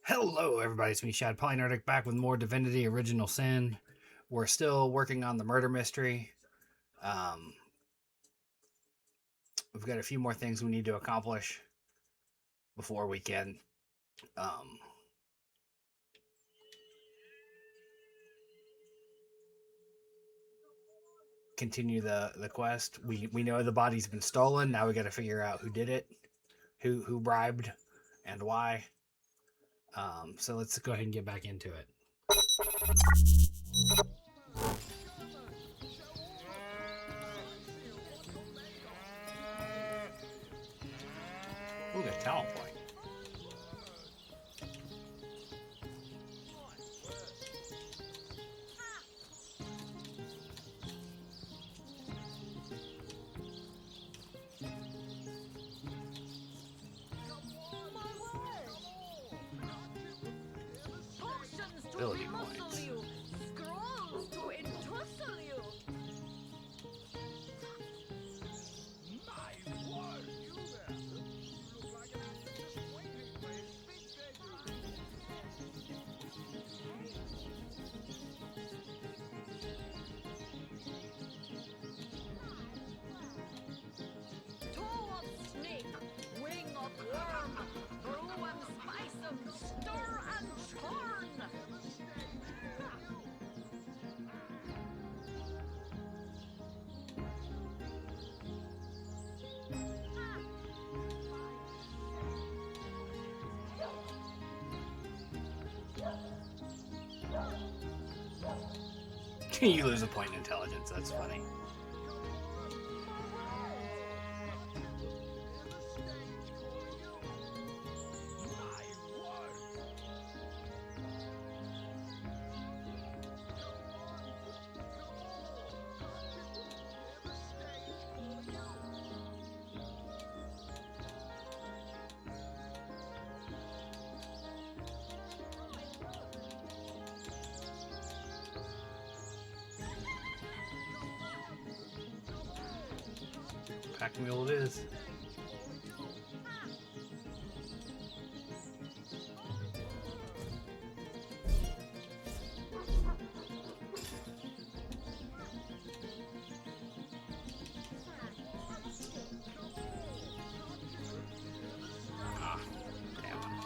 Hello, everybody. It's me, Shad Polynerdic, back with more Divinity Original Sin. We're still working on the murder mystery. Um, we've got a few more things we need to accomplish before we can continue the quest. We know the body's been stolen. Now we got to figure out who did it, who bribed, and why. So let's go ahead and get back into it. Ooh, got talent point. Ability points. Scrolls to entussle you. Toe of snake, wing of worm, brew and spice 'em, stir and churn. You lose a point in intelligence. That's funny. Pack mule it is. Ah, damn.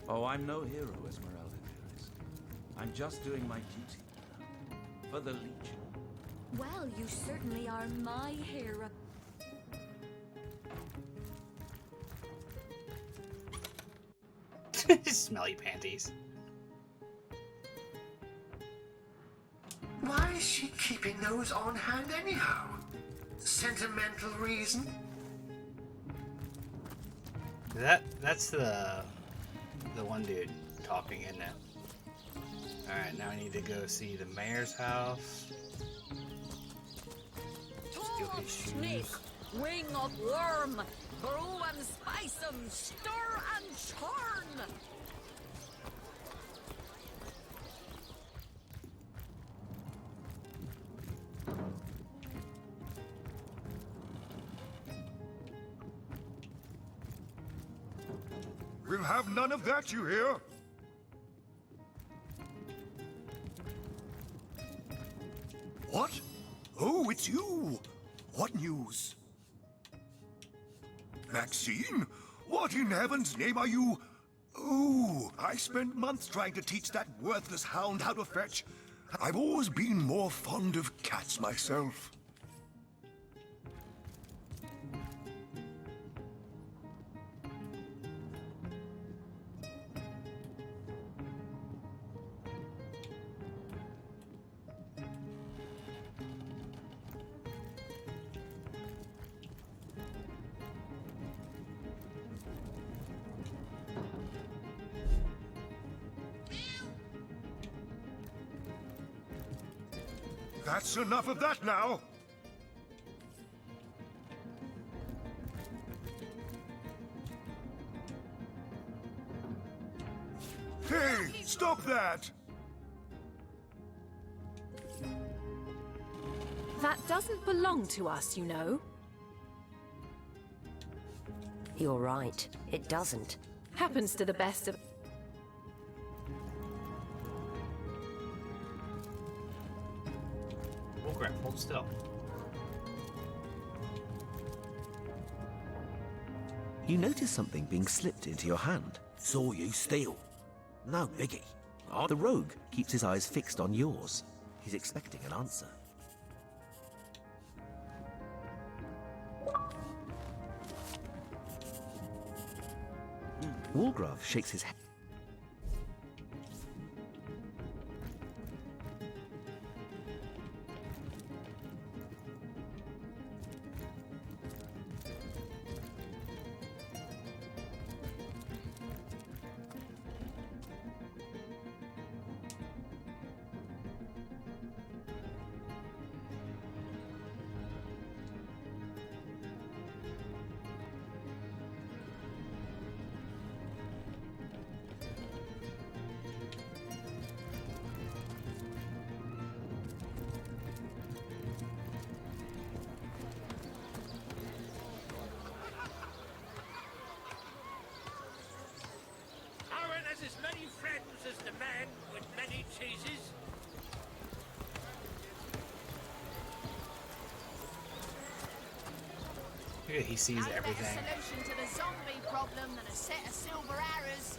Oh, I'm no hero, Esmeralda, dearest. I'm just doing my duty for the Legion. Well, you certainly are my hero. Smelly panties. Why is she keeping those on hand anyhow? Sentimental reason? That's the one dude talking, isn't it? Alright, now I need to go see the mayor's house. Steal Toe of his snake, shoes. wing of worm, brew and spice 'em, stir and churn. We'll have none of that, you hear? What? Oh, it's you! What news? Maxine? What in heaven's name are you? Oh, I spent months trying to teach that worthless hound how to fetch. I've always been more fond of cats myself. That's enough of that now. Hey, stop that! That doesn't belong to us, you know. You're right. It doesn't. Happens to the best of... Oh crap, hold still. You notice something being slipped into your hand. Saw you steal. No biggie. The rogue keeps his eyes fixed on yours. He's expecting an answer. Walgrave shakes his head. Aaron has as many friends as the man with many cheeses. He sees everything. Solution to the zombie problem than a set of silver arrows.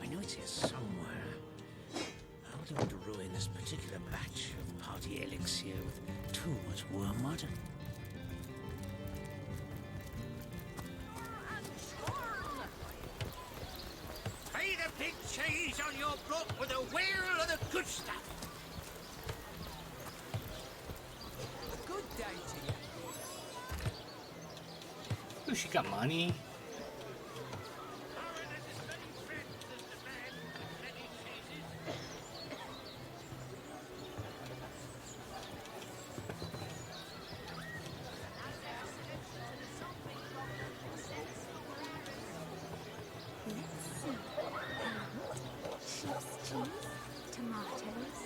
I know it's here somewhere. I don't want to ruin this particular batch of party elixir with too much worm mud. Pay the big cheese on your book with a wheel of the good stuff. Good day to you. Ooh, she got money. Sheep's cheese, tomatoes.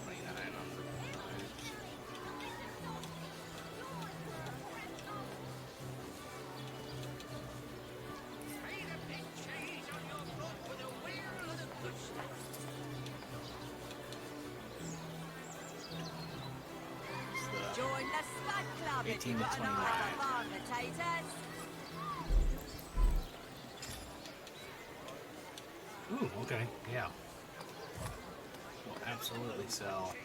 29 on the Pay the big cheese on your book with a wheel of the good stuff. Join the Spud Club if 18 you've to got an 29. eye for farm potatoes. Ooh, okay, yeah. Will absolutely sell.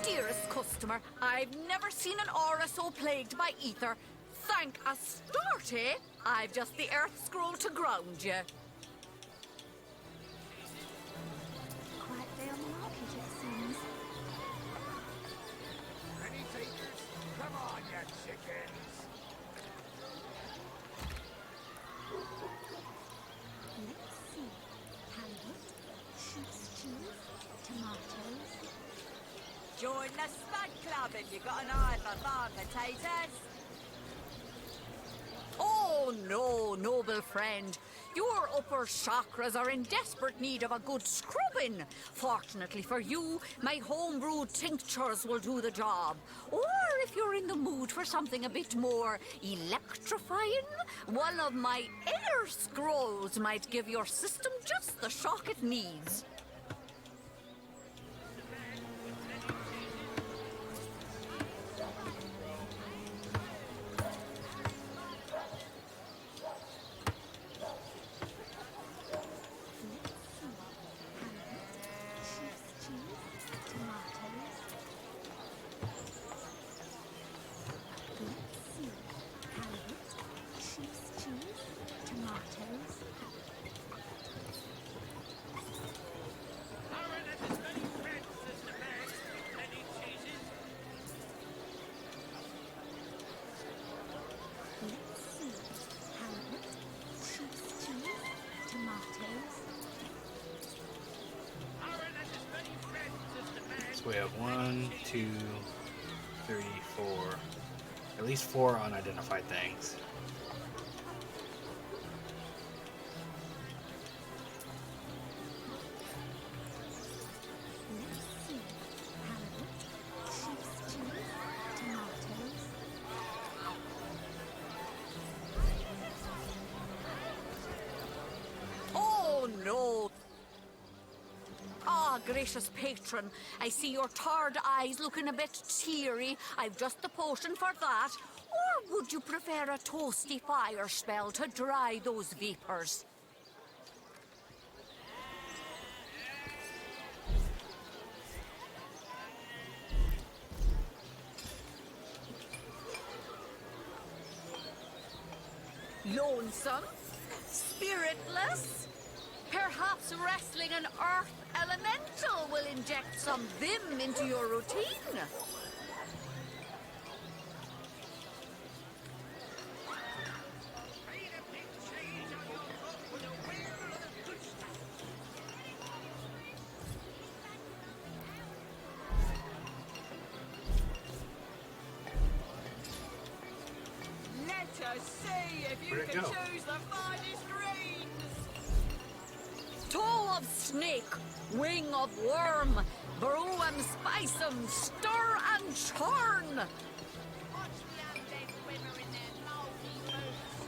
Dearest customer, I've never seen an aura so plagued by ether. Thank Astarte, I've just the earth scroll to ground you. Quiet day on the market, it seems. Any takers? Come on, you chickens. Let's see. Halibut, sheep's cheese, tomatoes. Join the Spud Club if you got an eye for farm potatoes. Oh no, noble friend. Your upper chakras are in desperate need of a good scrubbing. Fortunately for you, my homebrewed tinctures will do the job. Or if you're in the mood for something a bit more electrifying, one of my air scrolls might give your system just the shock it needs. So we have 1, 2, 3, 4. At least 4 unidentified things. Oh no! Ah, gracious patron, I see your tired eyes looking a bit teary. I've just the potion for that. Or would you prefer a toasty fire spell to dry those vapors? Lonesome? Spiritless? Perhaps wrestling an earth elemental will inject some vim into your routine. Let us see if you Where'd it can go? choose the finest greens. Toe of snake, wing of worm, brew and spice 'em, stir and churn. Watch the undead quiver in their mouldy boots.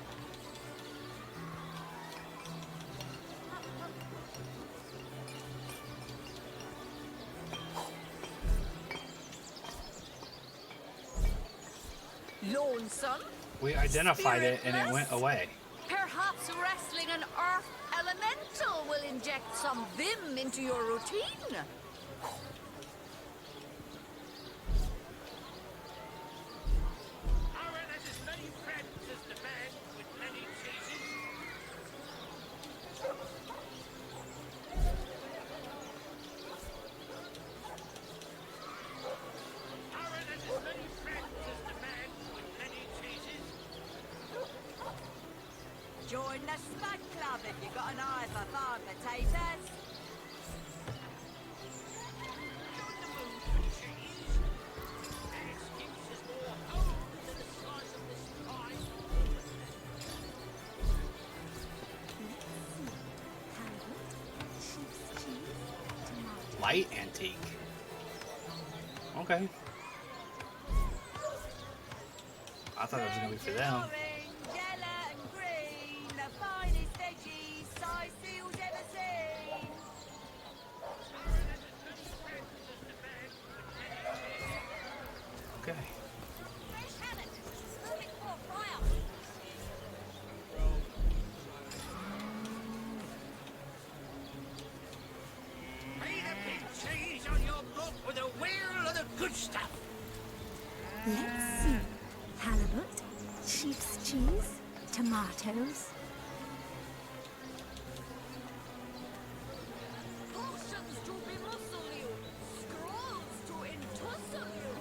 Lonesome? We identified it and it went away. Perhaps wrestling an earth elemental will inject some vim into your routine. Join the Spud Club if you got an eye for farm potatoes. Light antique. Okay. I thought it was gonna be for them. Orange, yellow and green, the finest veggies size seals ever seen. Okay. Fresh haddock, perfect for fire. Lay the big cheese on your block with a wheel of the good stuff. Let's see. Halibut, sheep's cheese, tomatoes. Potions to bemuscle you, scrolls to entussle you.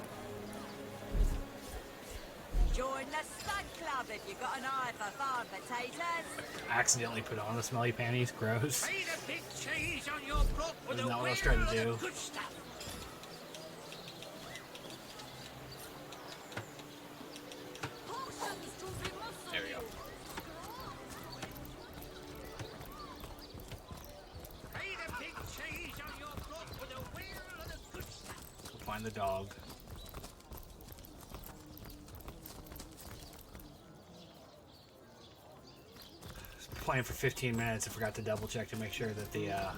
Join the Stud Club if you got an eye for farm potatoes. Accidentally put on the smelly panties. Gross. Lay the big cheese on your block with Isn't a that what I wheel was trying to of the do? good stuff. find the dog. Playing for 15 minutes. I forgot to double check to make sure that the I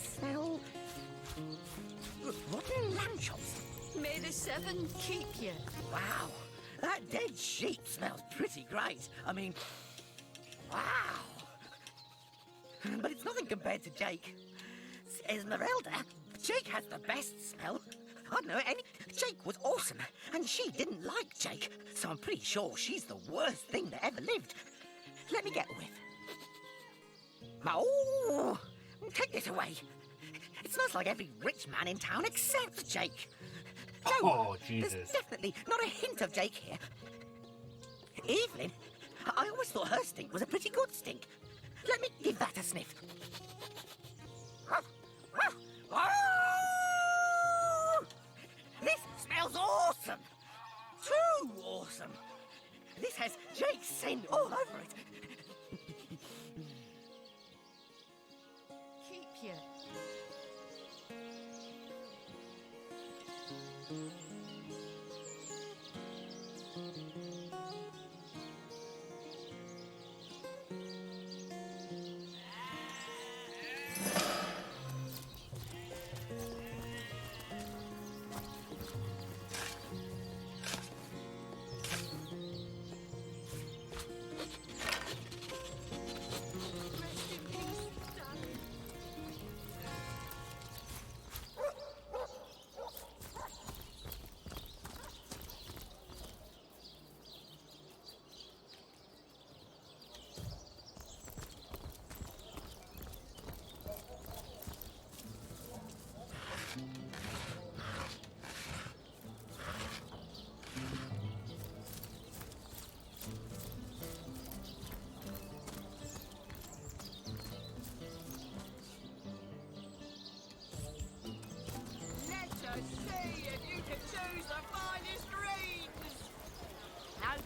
smell rotten lamb chops. May the seven keep you. Wow, that dead sheep smells pretty great. I mean, wow. But it's nothing compared to Jake. Esmeralda, Jake has the best smell. I don't know, Jake was awesome, and she didn't like Jake, so I'm pretty sure she's the worst thing that ever lived. Let me get a whiff. Oh, take this away. It smells like every rich man in town except Jake. No, oh, Jesus. There's definitely not a hint of Jake here. Evelyn, I always thought her stink was a pretty good stink. Let me give that a sniff. This smells awesome! Too awesome! This has Jake's scent all over it. Keep you.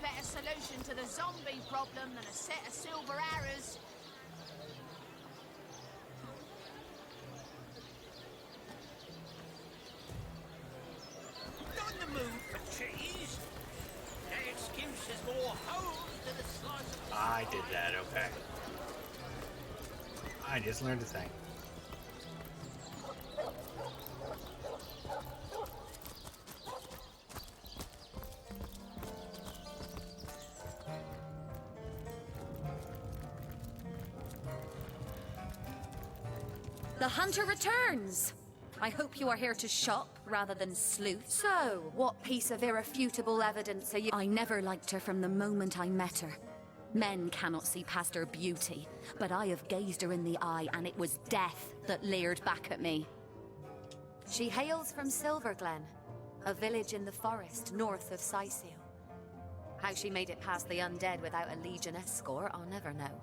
better solution to the zombie problem than a set of silver arrows. On the move for cheese. No excuses, more holes to the slice of... I did that, okay. I just learned a thing. The hunter returns! I hope you are here to shop rather than sleuth. So, what piece of irrefutable evidence are you— I never liked her from the moment I met her. Men cannot see past her beauty, but I have gazed her in the eye and it was death that leered back at me. She hails from Silverglen, a village in the forest north of Sicil. How she made it past the undead without a Legion escort, I'll never know.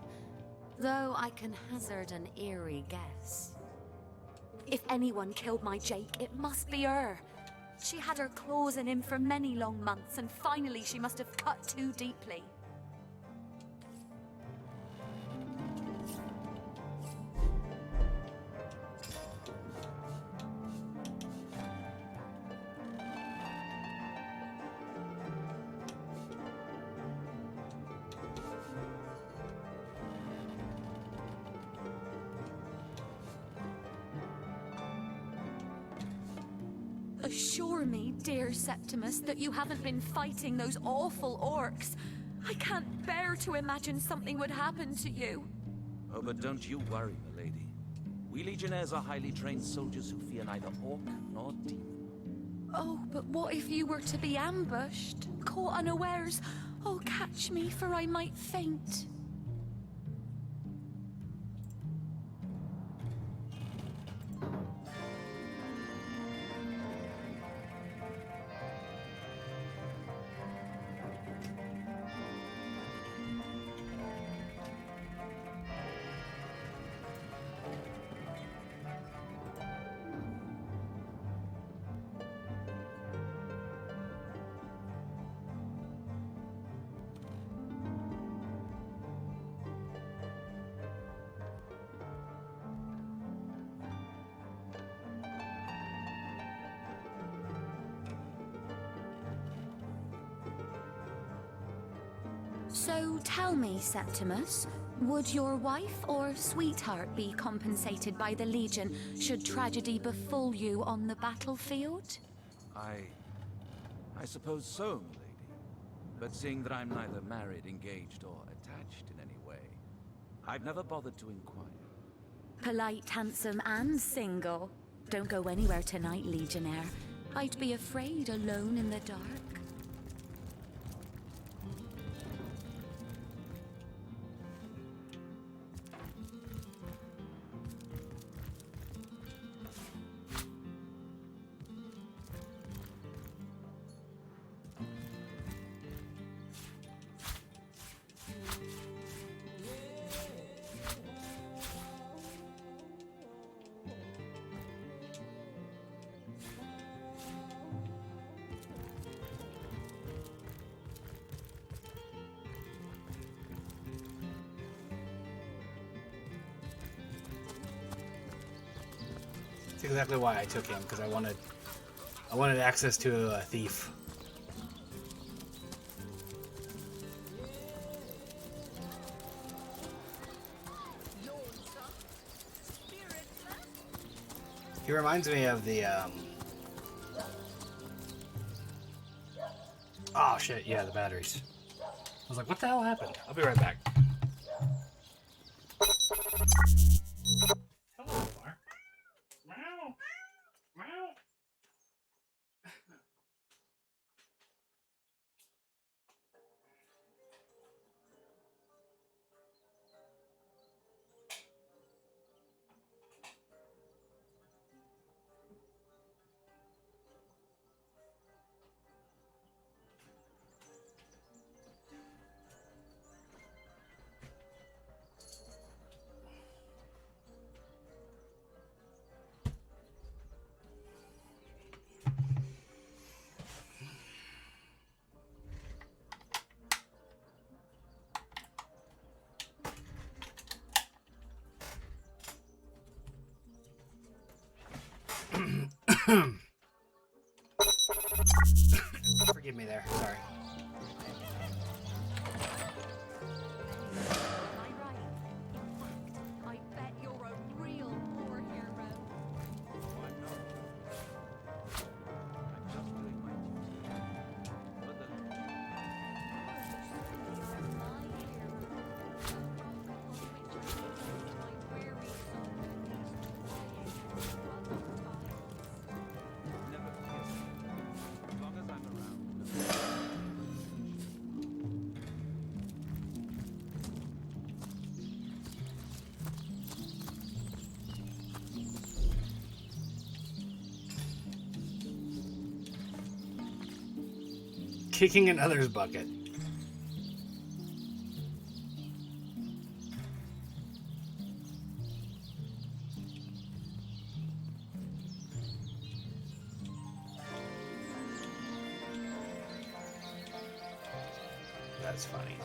Though I can hazard an eerie guess. If anyone killed my Jake, it must be her. She had her claws in him for many long months, and finally she must have cut too deeply. Assure me, dear Septimus, that you haven't been fighting those awful orcs. I can't bear to imagine something would happen to you. Oh, but don't you worry, milady. We Legionnaires are highly trained soldiers who fear neither orc nor demon. Oh, but what if you were to be ambushed, caught unawares? Oh, catch me, for I might faint. So tell me, Septimus, would your wife or sweetheart be compensated by the Legion should tragedy befall you on the battlefield? I suppose so, milady. But seeing that I'm neither married, engaged, or attached in any way, I've never bothered to inquire. Polite, handsome, and single. Don't go anywhere tonight, Legionnaire. I'd be afraid alone in the dark. That's exactly why I took him, because I wanted access to a thief. He reminds me of the oh shit, yeah, the batteries. I was like, what the hell happened? I'll be right back. Hello, Bar. Meow. Meow. Forgive me there. Sorry. I bet you're a real war hero. I'm not. I'm just doing my duty. For the never fear. As long as I'm around. Kicking another's bucket. That's funny.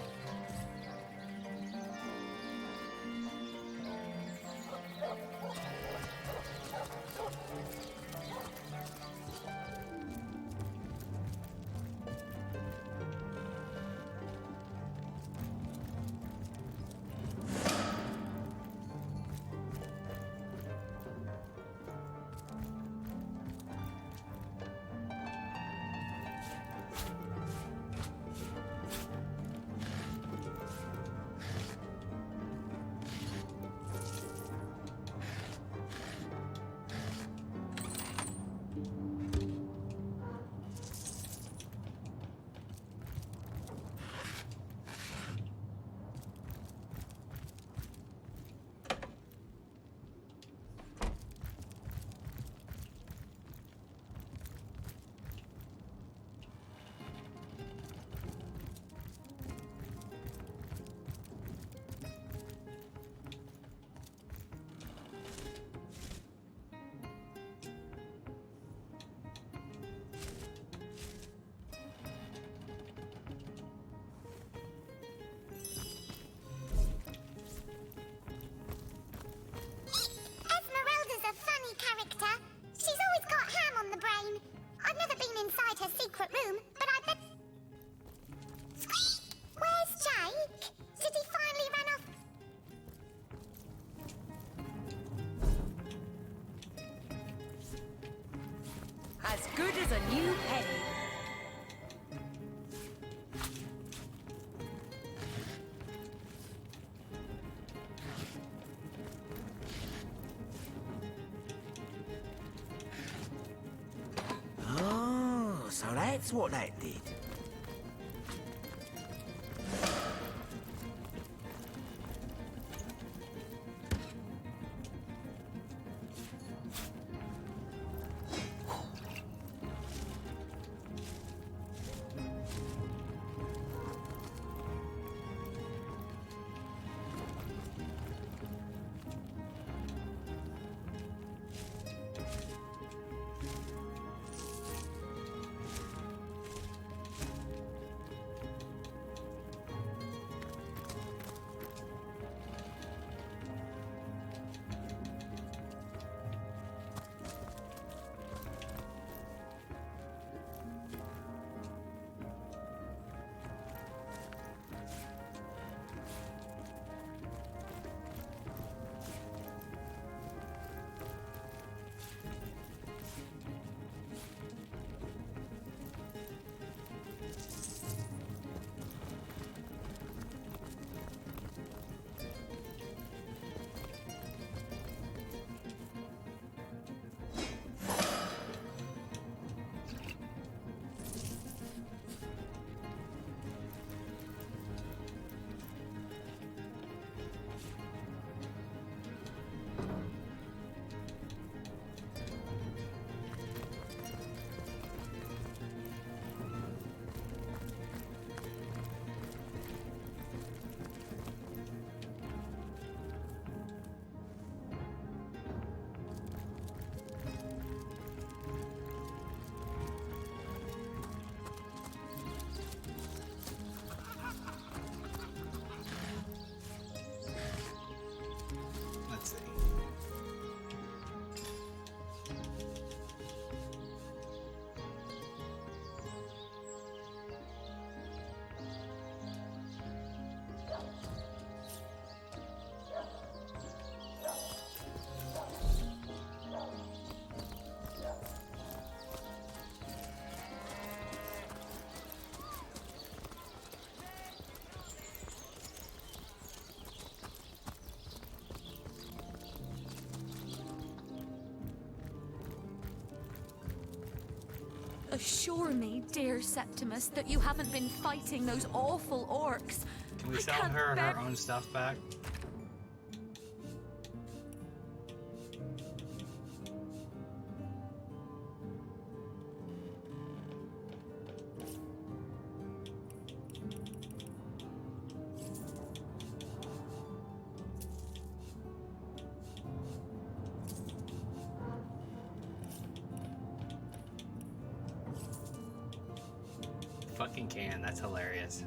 good as a new penny. Oh, so that's what that did. Let's see. Assure me, dear Septimus, that you haven't been fighting those awful orcs. Can we I sell can't her bear- her own stuff back? Fucking can. That's hilarious.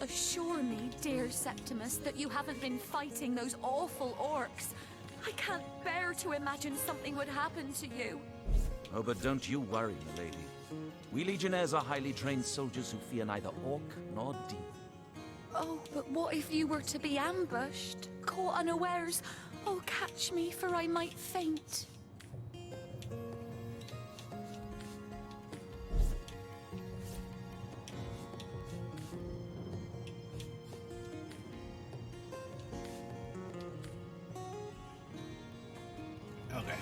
Assure me, dear Septimus, that you haven't been fighting those awful orcs. I can't bear to imagine something would happen to you. Oh, but don't you worry, milady. We Legionnaires are highly trained soldiers who fear neither orc nor demon. Oh, but what if you were to be ambushed? Caught unawares? Oh, catch me, for I might faint. Okay.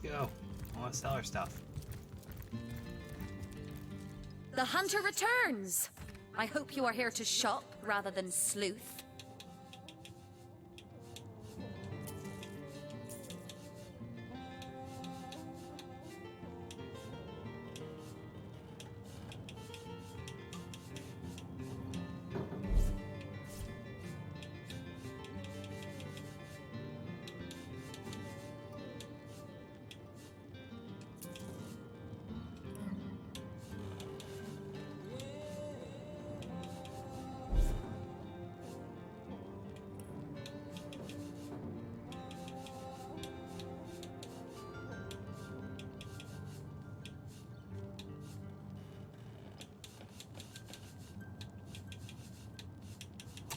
Go. I want to sell her stuff. The hunter returns! I hope you are here to shop rather than sleuth.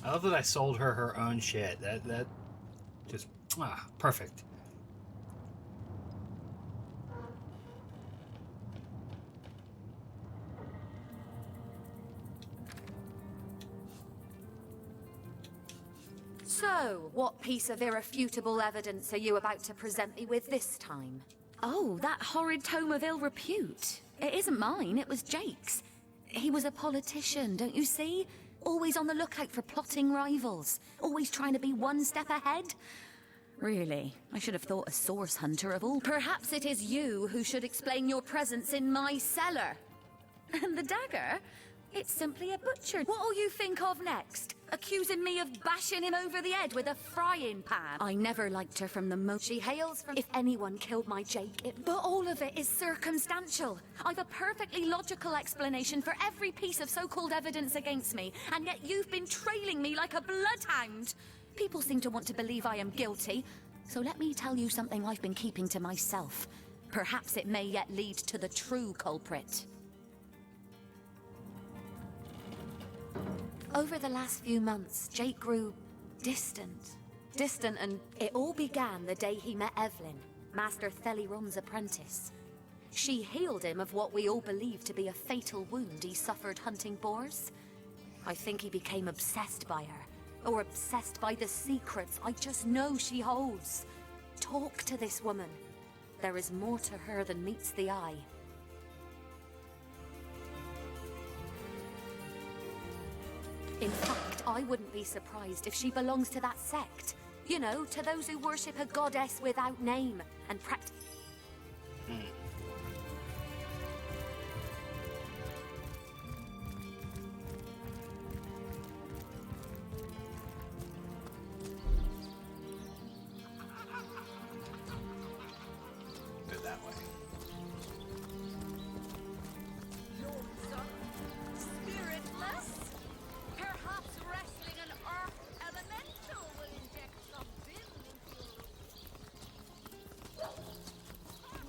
I love that I sold her her own shit. That just perfect. So, what piece of irrefutable evidence are you about to present me with this time? Oh, that horrid tome of ill repute. It isn't mine, it was Jake's. He was a politician, don't you see? Always on the lookout for plotting rivals. Always trying to be one step ahead. Really, I should have thought a source hunter of all. Perhaps it is you who should explain your presence in my cellar. And the dagger? It's simply a butcher. What'll you think of next? Accusing me of bashing him over the head with a frying pan? I never liked her from the moment she hails from. If anyone killed my Jake, but all of it is circumstantial. I've a perfectly logical explanation for every piece of so-called evidence against me, and yet you've been trailing me like a bloodhound. People seem to want to believe I am guilty, so let me tell you something I've been keeping to myself. Perhaps it may yet lead to the true culprit. Over the last few months, Jake grew distant, and it all began the day he met Evelyn, Master Theliron's apprentice. She healed him of what we all believe to be a fatal wound he suffered hunting boars. I think he became obsessed by her, or obsessed by the secrets I just know she holds. Talk to this woman. There is more to her than meets the eye. In fact, I wouldn't be surprised if she belongs to that sect. You know, to those who worship a goddess without name and practice.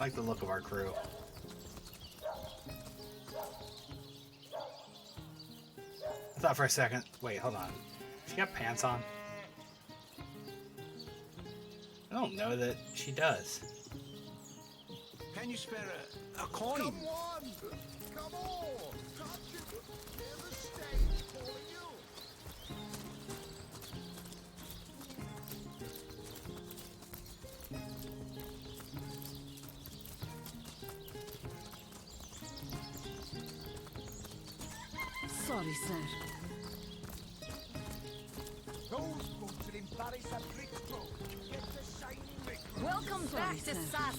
I like the look of our crew. I thought for a second. Wait, hold on. She got pants on? I don't know that she does. Can you spare a coin? Come on! Come on! Touch it! Hear the stage calling you! Sorry, sir. Those boots that embarrass a brick road. Get the shining brick road. Welcome back to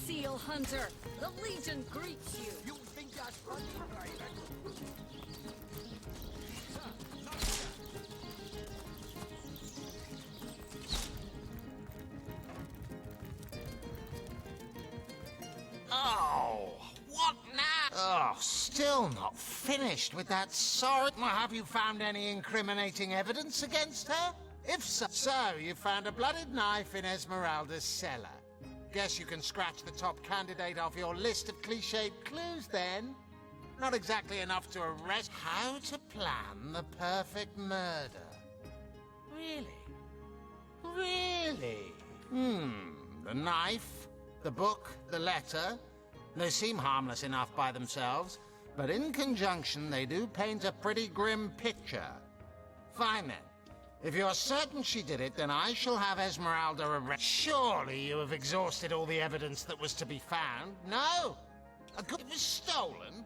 Seal Hunter. The Legion greets you. You think that's funny, Private? Oh, what now? Oh, still not finished with that sorry. Well, have you found any incriminating evidence against her? If so, you found a blooded knife in Esmeralda's cellar. Guess you can scratch the top candidate off your list of cliched clues then. Not exactly enough to arrest. How to plan the perfect murder. Really? Really? The knife, the book, the letter. They seem harmless enough by themselves, but in conjunction they do paint a pretty grim picture. Fine then. If you're certain she did it, then I shall have Esmeralda arrested. Surely you have exhausted all the evidence that was to be found? No? It was stolen?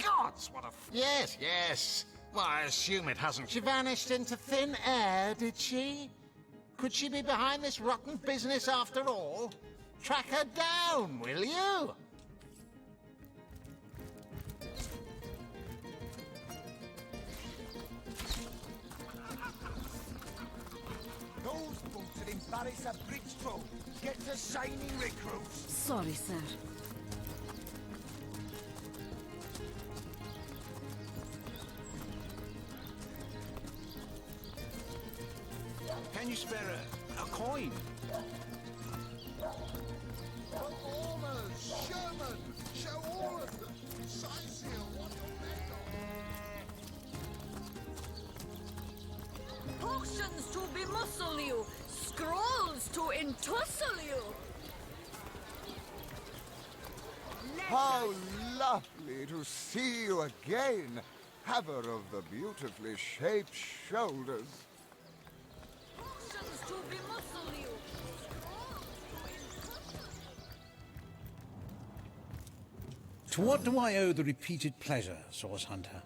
Gods, what a Yes, yes. Well, I assume it hasn't. She vanished into thin air, did she? Could she be behind this rotten business after all? Track her down, will you? Those boots that embarrass a brick road. Get the shining recruits. Sorry, sir. Can you spare a coin? Performers, Sherman, show all of them. Size here, what you're made of. Potions to bemuscle you, scrolls to entussle you. How lovely to see you again, haver of the beautifully shaped shoulders. Potions to bemuscle you, scrolls to entussle you. To what do I owe the repeated pleasure, Source Hunter?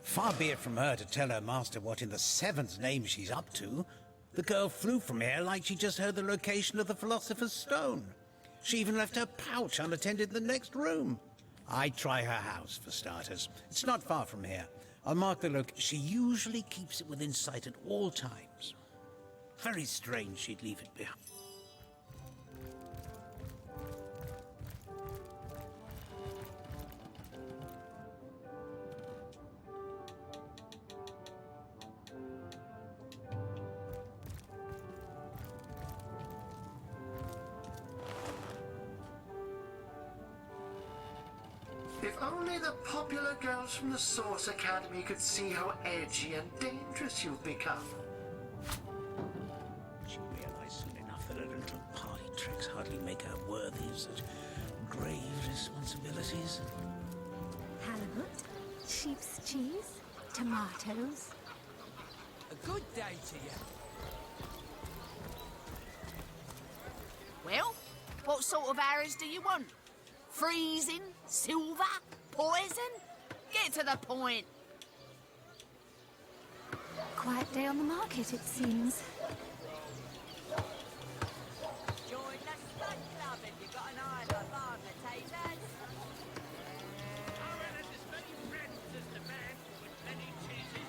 Far be it from her to tell her master what in the seventh name she's up to. The girl flew from here like she just heard the location of the Philosopher's Stone. She even left her pouch unattended in the next room. I'd try her house, for starters. It's not far from here. I'll mark the look. She usually keeps it within sight at all times. Very strange she'd leave it behind. If only the popular girls from the Source Academy could see how edgy and dangerous you've become. She'll realize soon enough that her little party tricks hardly make her worthy of such grave responsibilities. Halibut, sheep's cheese, tomatoes. A good day to you. Well, what sort of arrows do you want? Freezing? Silver? Poison? Get to the point. Quiet day on the market, it seems. Join the stud club if you got an eye for farm potatoes. Aaron has as many friends as the man with many cheeses.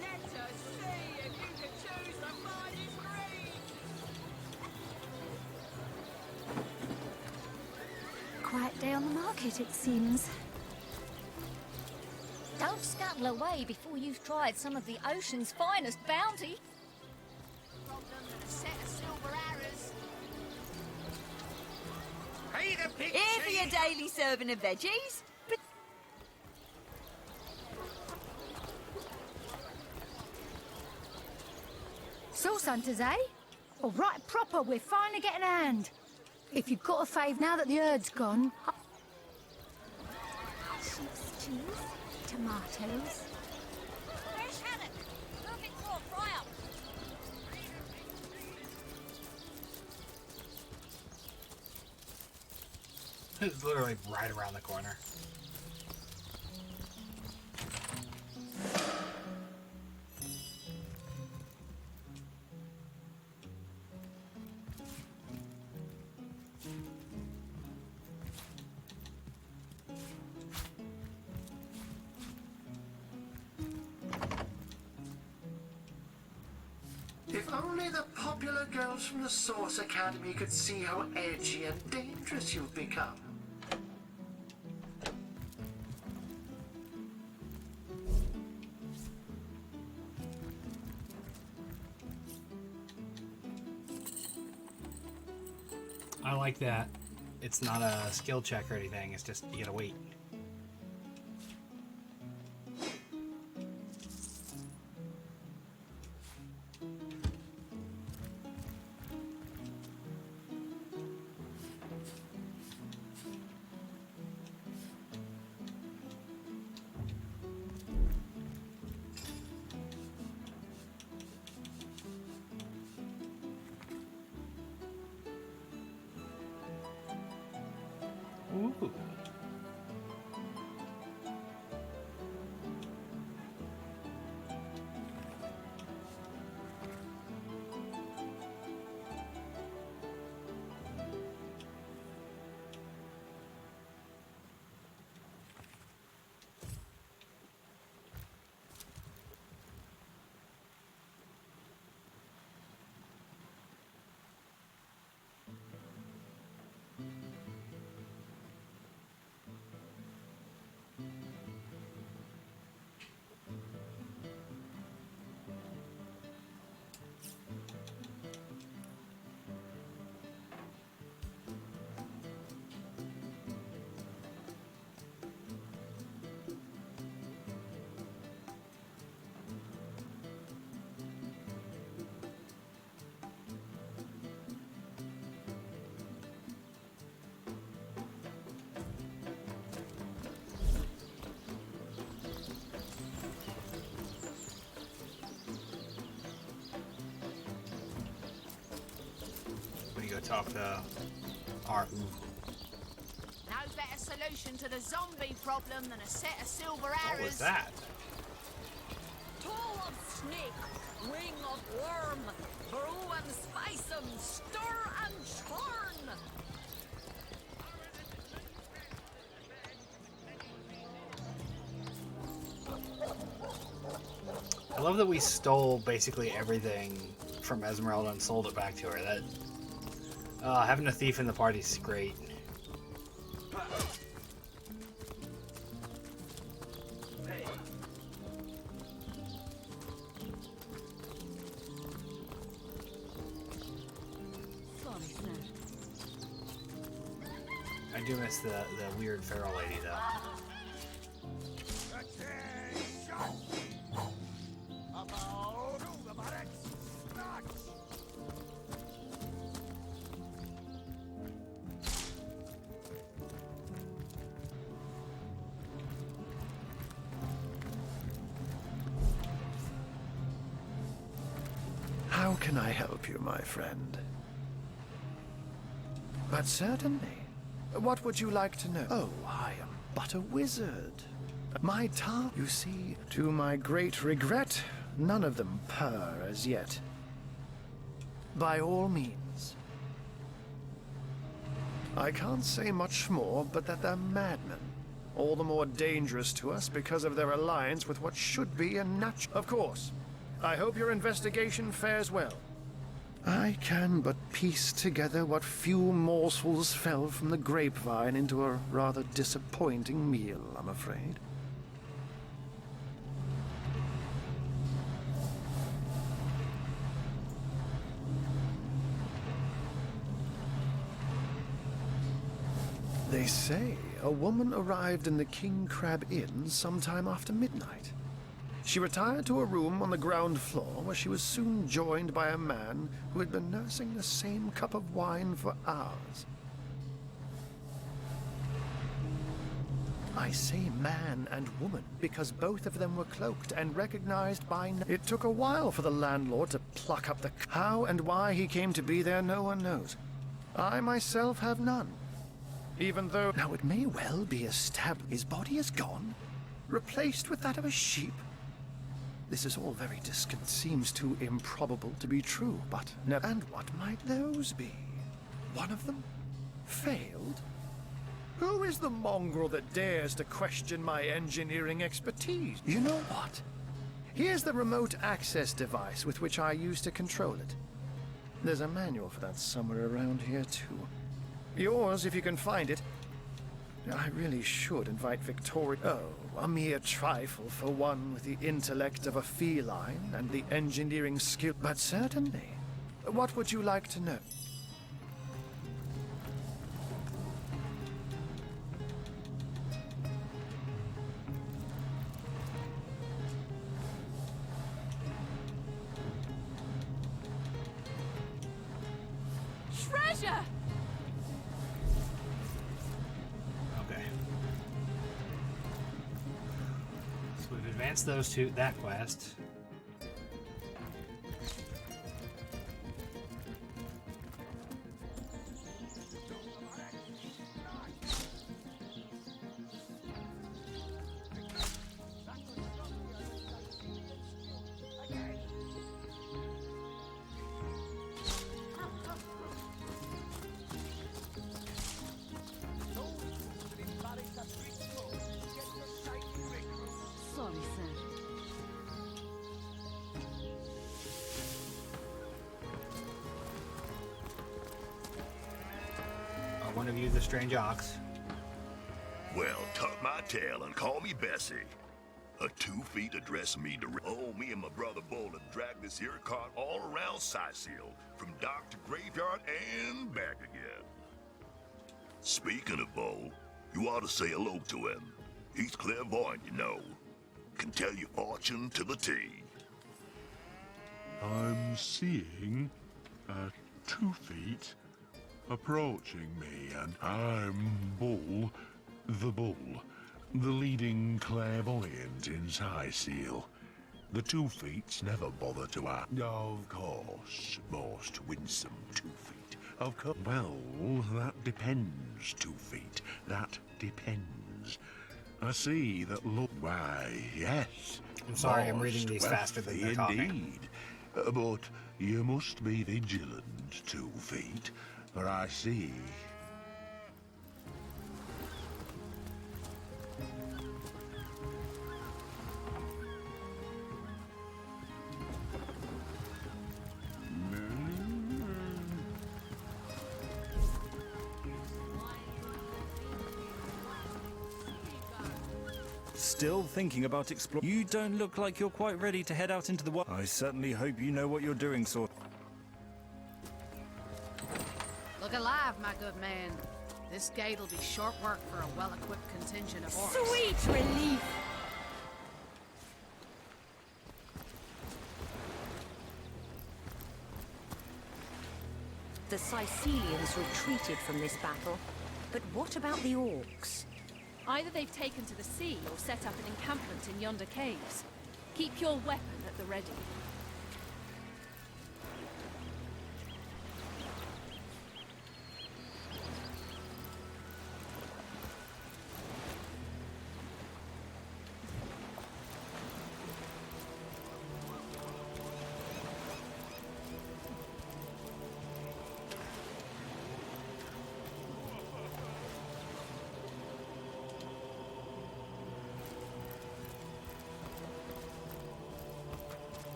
Let us see if you can choose the finest breed. Quiet day on the market, it seems. Don't scuttle away before you've tried some of the ocean's finest bounty. a set of silver arrows. Hey, the big Here for your daily serving of veggies. Sauce hunters, eh? Well, right proper, we're finally getting a hand. If you've got a fave now that the herd's gone... Sheep's cheese, tomatoes. Fresh haddock. Perfect for a fry-up. It's literally right around the corner. If only the popular girls from the Source Academy could see how edgy and dangerous you've become. I like that. It's not a skill check or anything. It's just you gotta wait. Ooh. Go talk to our No better solution to the zombie problem than a set of silver arrows. What was that? Toe of snake, wing of worm, brew and spice 'em, stir and churn. I love that we stole basically everything from Esmeralda and sold it back to her. That having a thief in the party is great. I do miss the weird feral lady though. How can I help you, my friend? But certainly. What would you like to know? Oh, I am but a wizard. My task, you see, to my great regret, none of them purr as yet. By all means. I can't say much more, but that they're madmen. All the more dangerous to us because of their alliance with what should be a natural... Of course. I hope your investigation fares well. I can but piece together what few morsels fell from the grapevine into a rather disappointing meal, I'm afraid. They say a woman arrived in the King Crab Inn sometime after midnight. She retired to a room on the ground floor where she was soon joined by a man who had been nursing the same cup of wine for hours. I say man and woman because both of them were cloaked and recognized by It took a while for the landlord to pluck up the... How and why he came to be there, no one knows. I myself have none. Even though... Now it may well be established his body is gone, replaced with that of a sheep. This is all very distant, seems too improbable to be true, but never... And what might those be? One of them failed? Who is the mongrel that dares to question my engineering expertise? You know what? Here's the remote access device with which I used to control it. There's a manual for that somewhere around here, too. Yours, if you can find it. I really should invite Victoria. Oh, a mere trifle for one with the intellect of a feline and the engineering skill. But certainly. What would you like to know? Treasure! Okay. So we've advanced that quest. Sorry, sir. One of you, the strange ox. Well, tuck my tail and call me Bessie. A 2 feet address me to... Oh, me and my brother Bull have dragged this here cart all around Sightseal, from dock to graveyard and back again. Speaking of Bull, you ought to say hello to him. He's clairvoyant, you know. Can tell your fortune to the T. I'm seeing 2 feet approaching me, and I'm Bull, the leading clairvoyant in Sightseal. The 2 feets never bother to act. Of course, most winsome 2 feet. Of course. Well, that depends, 2 feet. That depends. I see that look. Why, yes. I'm sorry, I'm reading these faster than they're talking. Indeed. But you must be vigilant, 2 feet, for I see. Still thinking about exploring? You don't look like you're quite ready to head out into the world. I certainly hope you know what you're doing, sort. Look alive, my good man. This gate'll be short work for a well-equipped contingent of orcs. Sweet relief! The Sicilians retreated from this battle, but what about the orcs? Either they've taken to the sea or set up an encampment in yonder caves. Keep your weapon at the ready.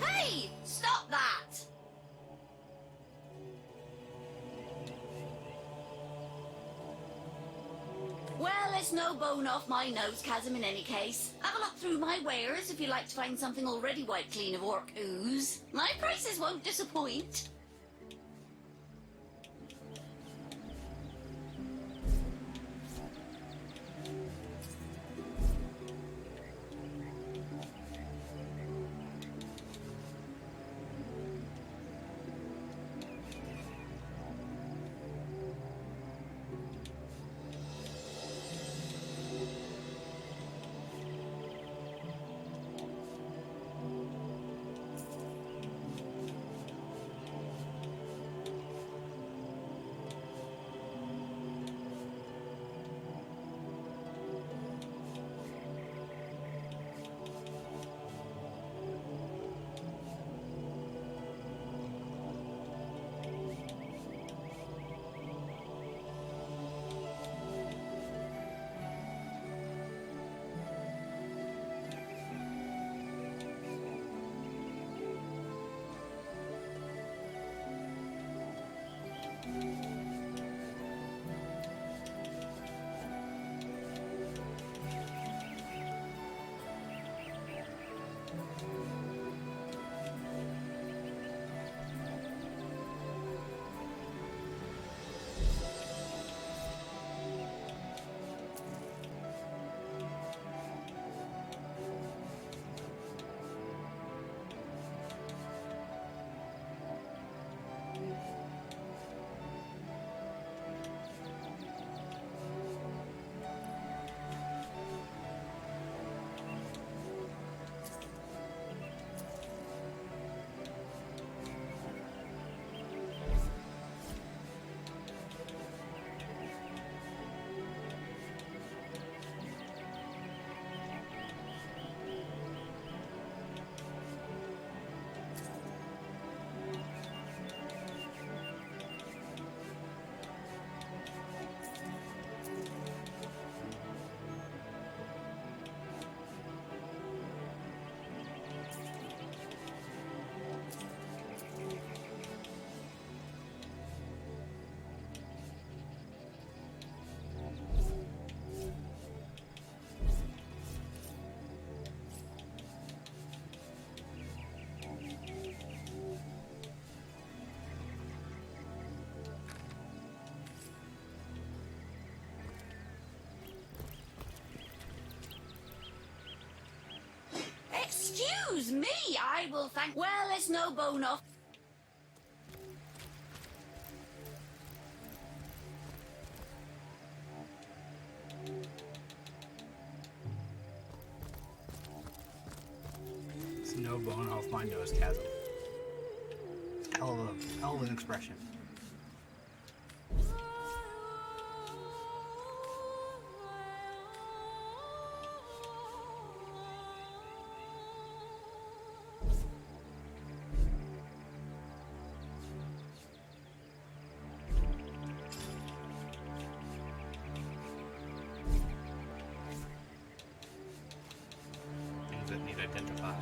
Hey! Stop that! Well, it's no bone off my nose, Chasm, in any case. Have a look through my wares if you'd like to find something already wiped clean of orc ooze. My prices won't disappoint. Excuse me, I will thank. Well, it's no bone off. It's no bone off my nose, chasm. Hell of an expression. Things that need identified.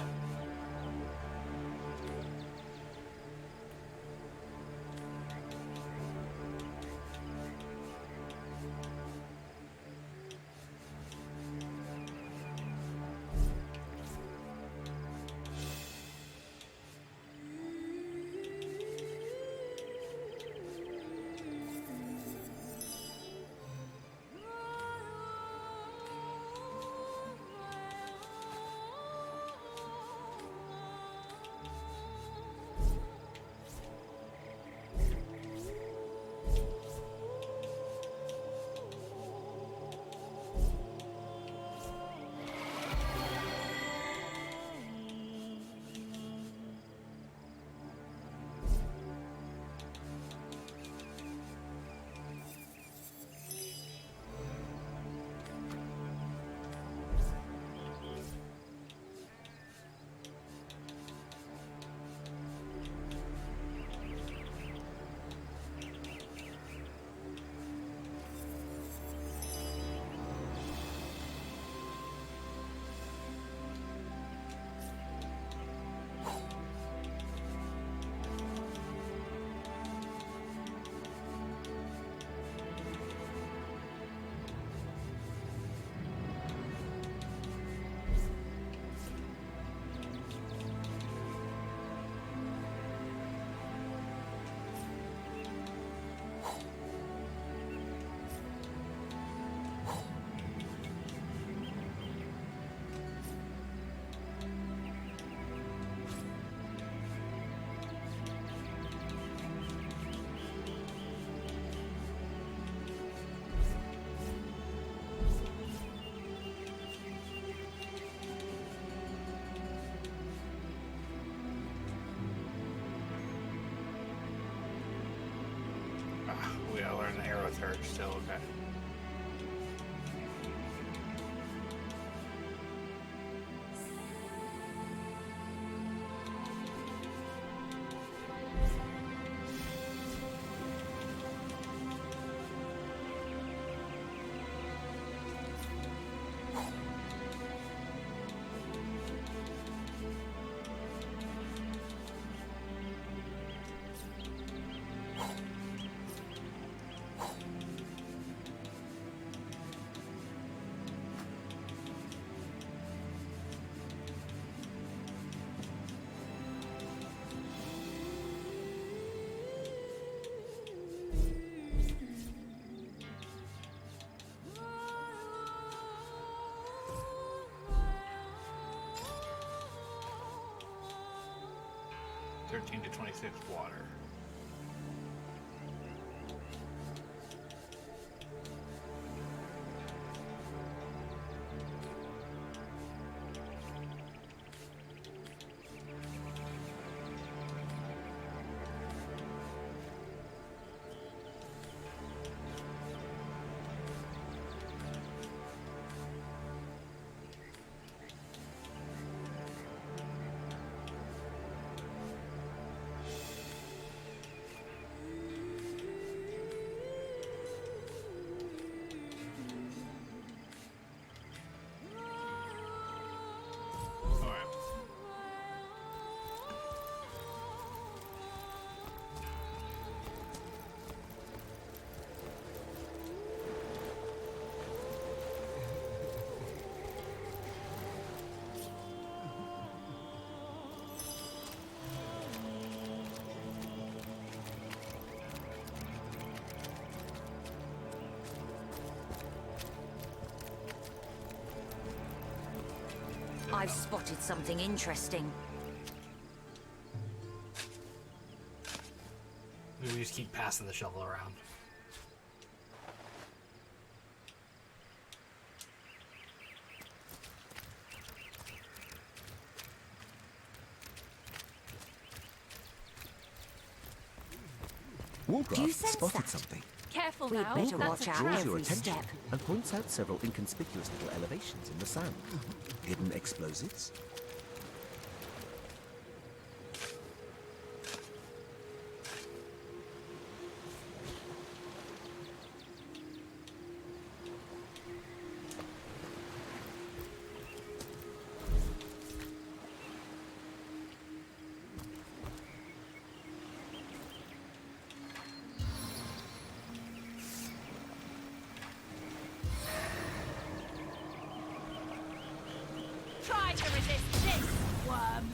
We gotta learn the arrow surge still, okay. (13 to 26 water). I've spotted something interesting. We just keep passing the shovel around. Do you Warcraft sense spotted that? something. Careful We'd now. better That's watch a out Draws your every attention step. and points out several inconspicuous little elevations in the sand. Hidden explosives? Try to resist this, worm.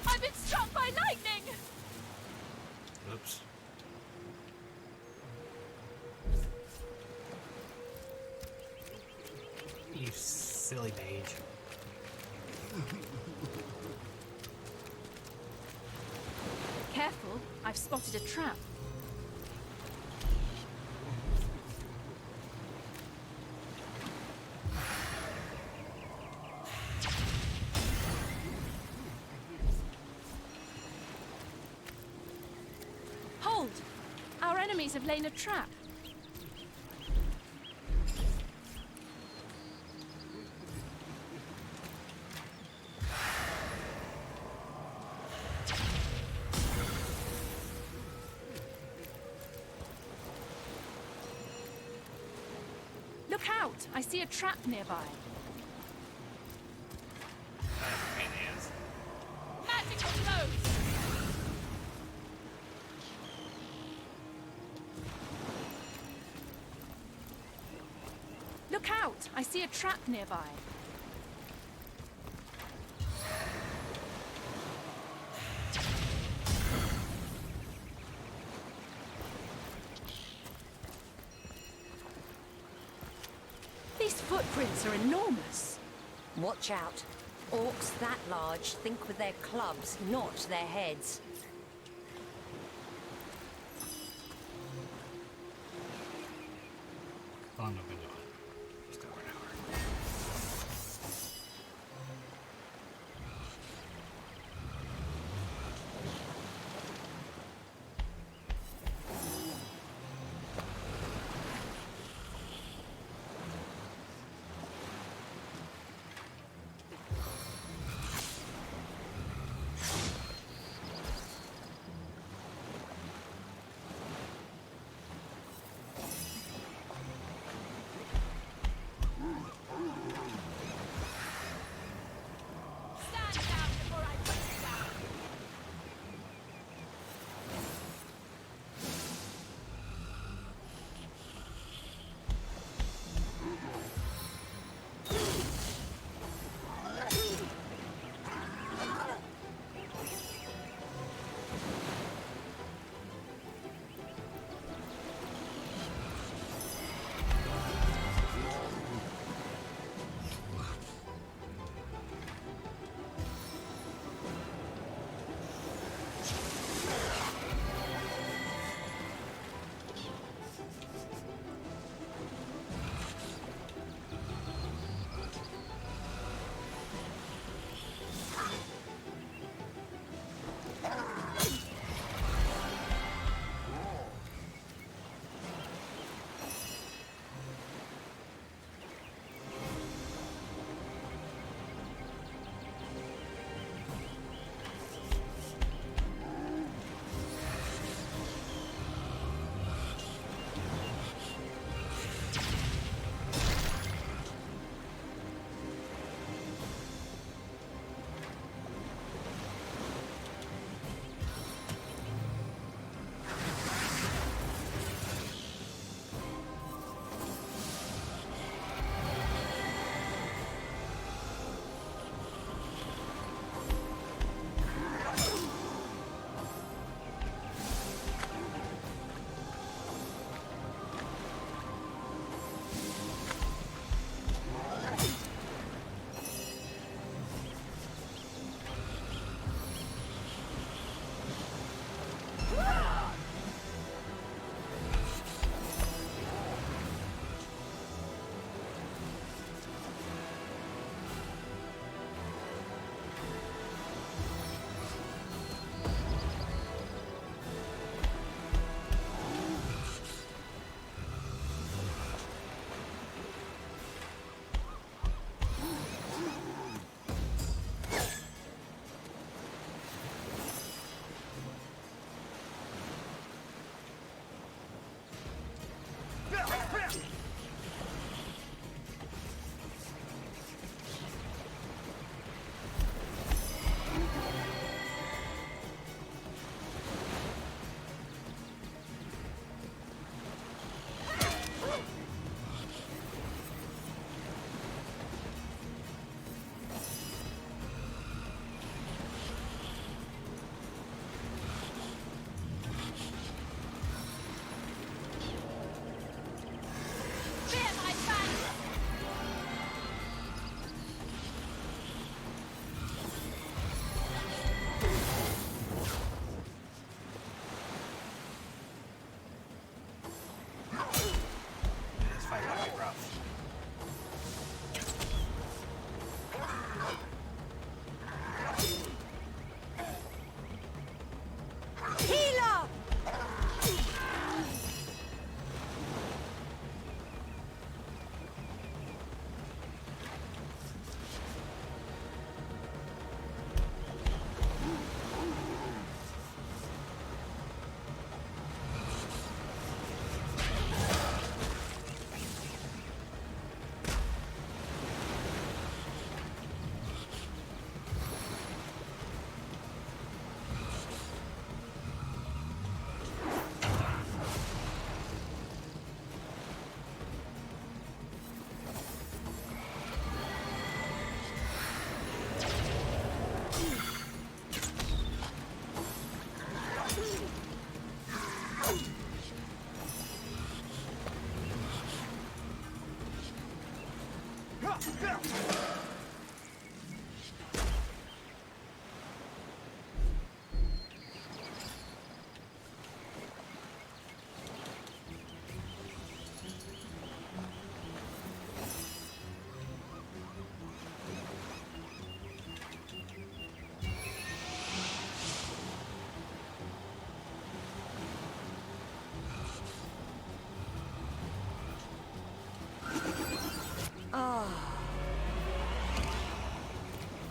I've been struck by lightning! Oops. You silly mage. Careful, I've spotted a trap. Hold! Our enemies have laid a trap. Look out! I see a trap nearby. Magical blows! Look out! I see a trap nearby. These footprints are enormous. Watch out. Orcs that large think with their clubs, not their heads. Oh, no, no, no. Just over an hour.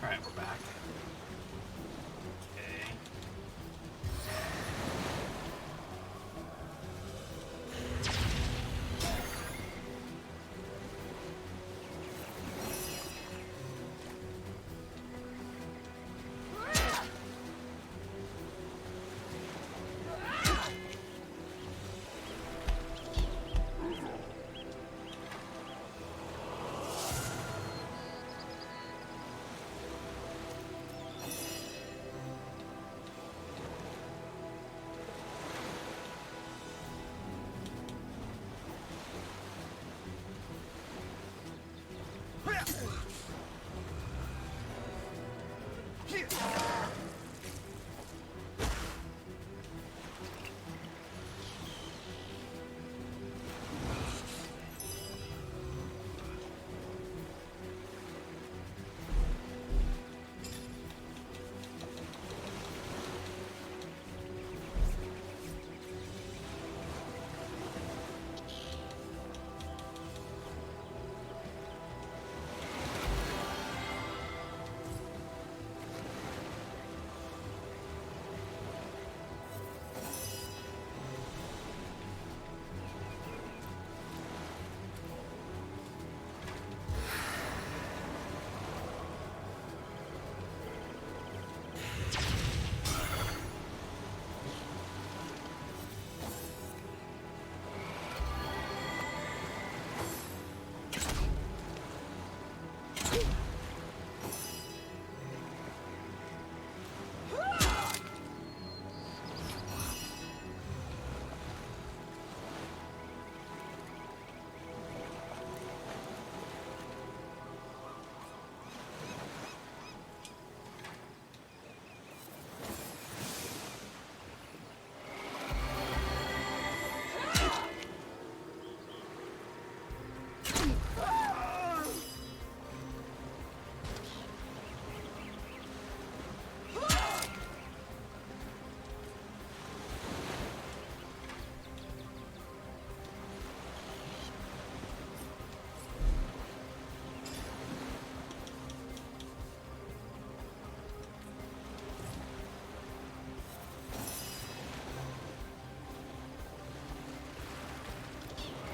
Alright, we're back. Okay.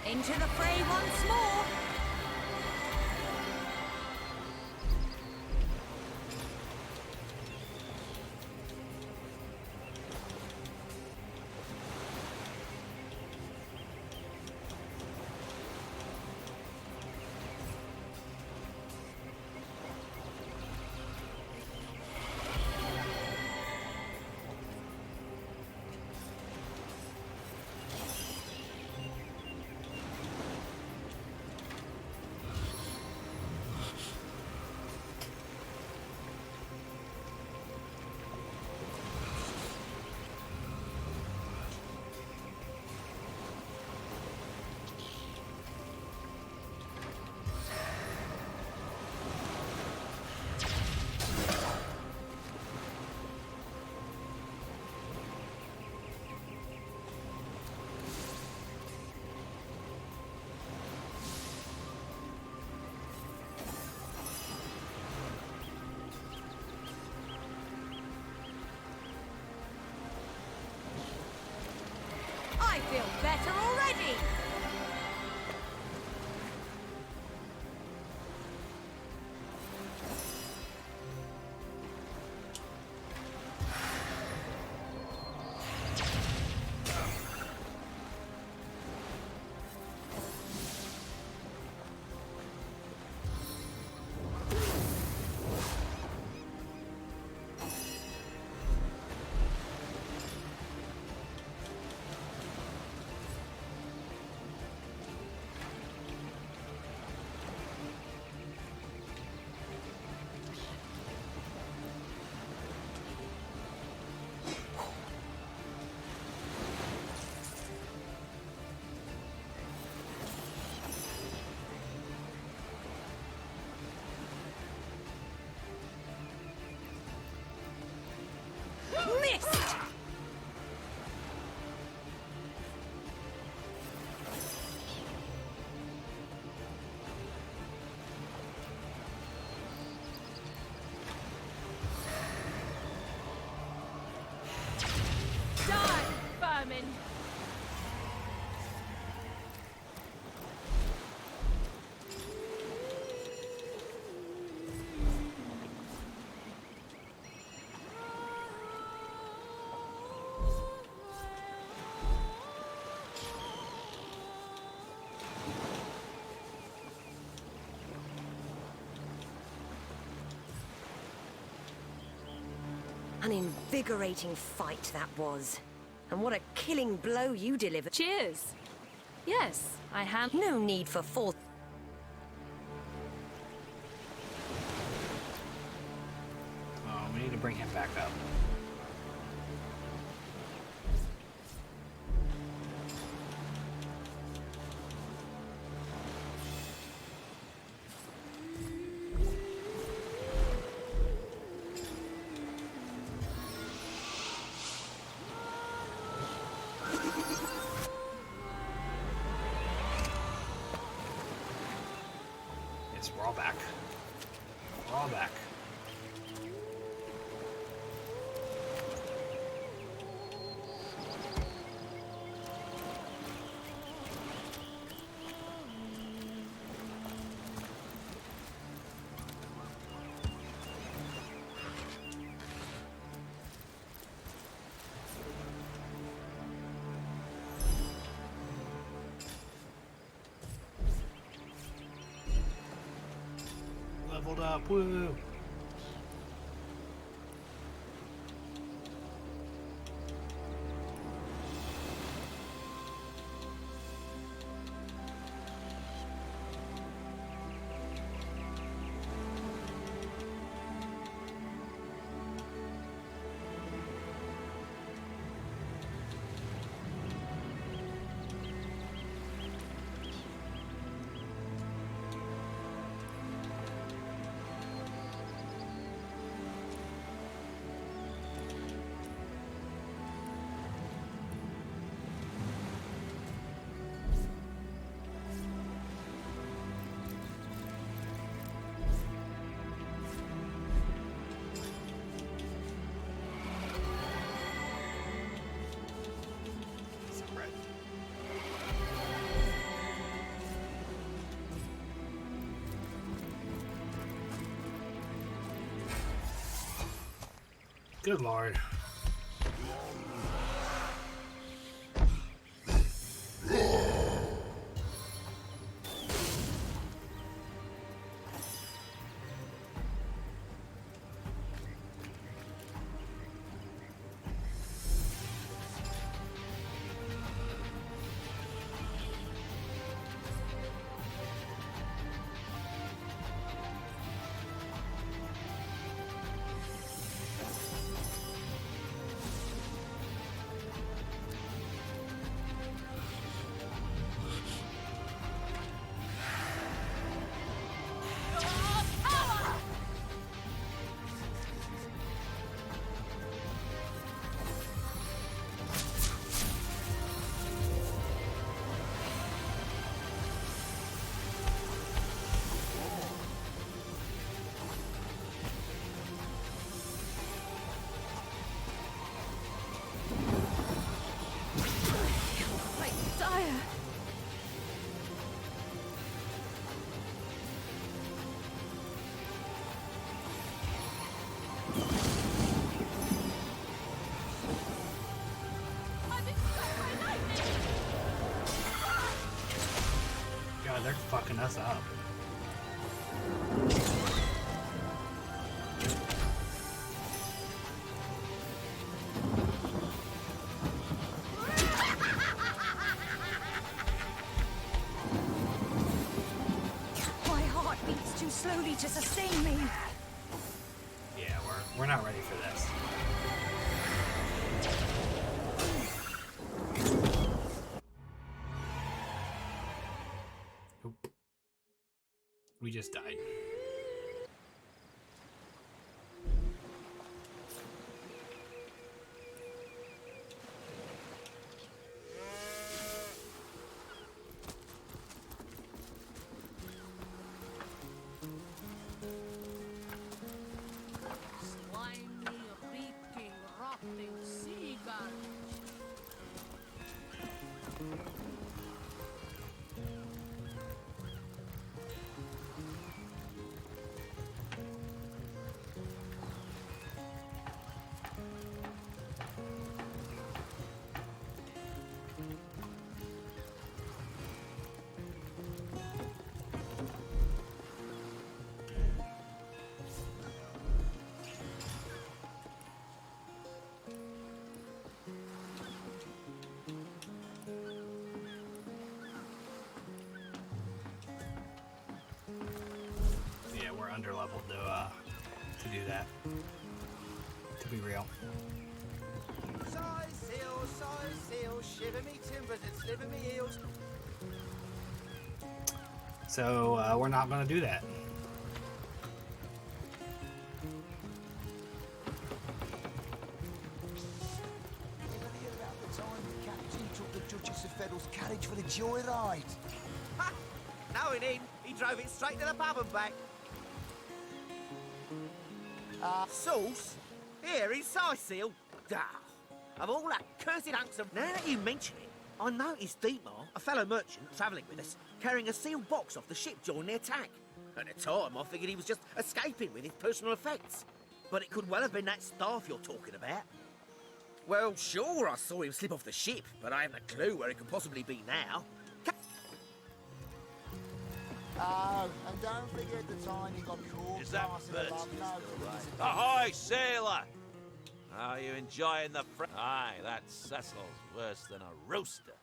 Into the fray once more. I feel better already. An invigorating fight that was. And what a killing blow you delivered. Cheers. Yes, I have. No need for false. Oh, we need to bring him back up. Yes, we're all back. We're all back. Leveled up, woo! Some bread. Good lord. Quite dire. God, they're fucking us up. My heart beats too slowly to sustain me. Yeah, we're not ready for this. Oop. We just died. Slimy, reeking, rotting seagull. underleveled to do that. To be real. Size seal, shiver me timbers and sliver me heels. So we're not going to do that. Duchess of Federal's carriage for the joyride. Ha! No, he didn't. He drove it straight to the pub and back. Sauce? Here, he's size seal. Of all that cursed hunks of... Now that you mention it, I noticed Dietmar, a fellow merchant travelling with us, carrying a sealed box off the ship during the attack. At the time, I figured he was just escaping with his personal effects. But it could well have been that staff you're talking about. Well, sure, I saw him slip off the ship, but I haven't a clue where he could possibly be now. Oh, and don't forget the time he got caught Is that passing a Bertie love note to the lizard. Ahoy, sailor! Are you enjoying the Aye, that Cecil's worse than a rooster.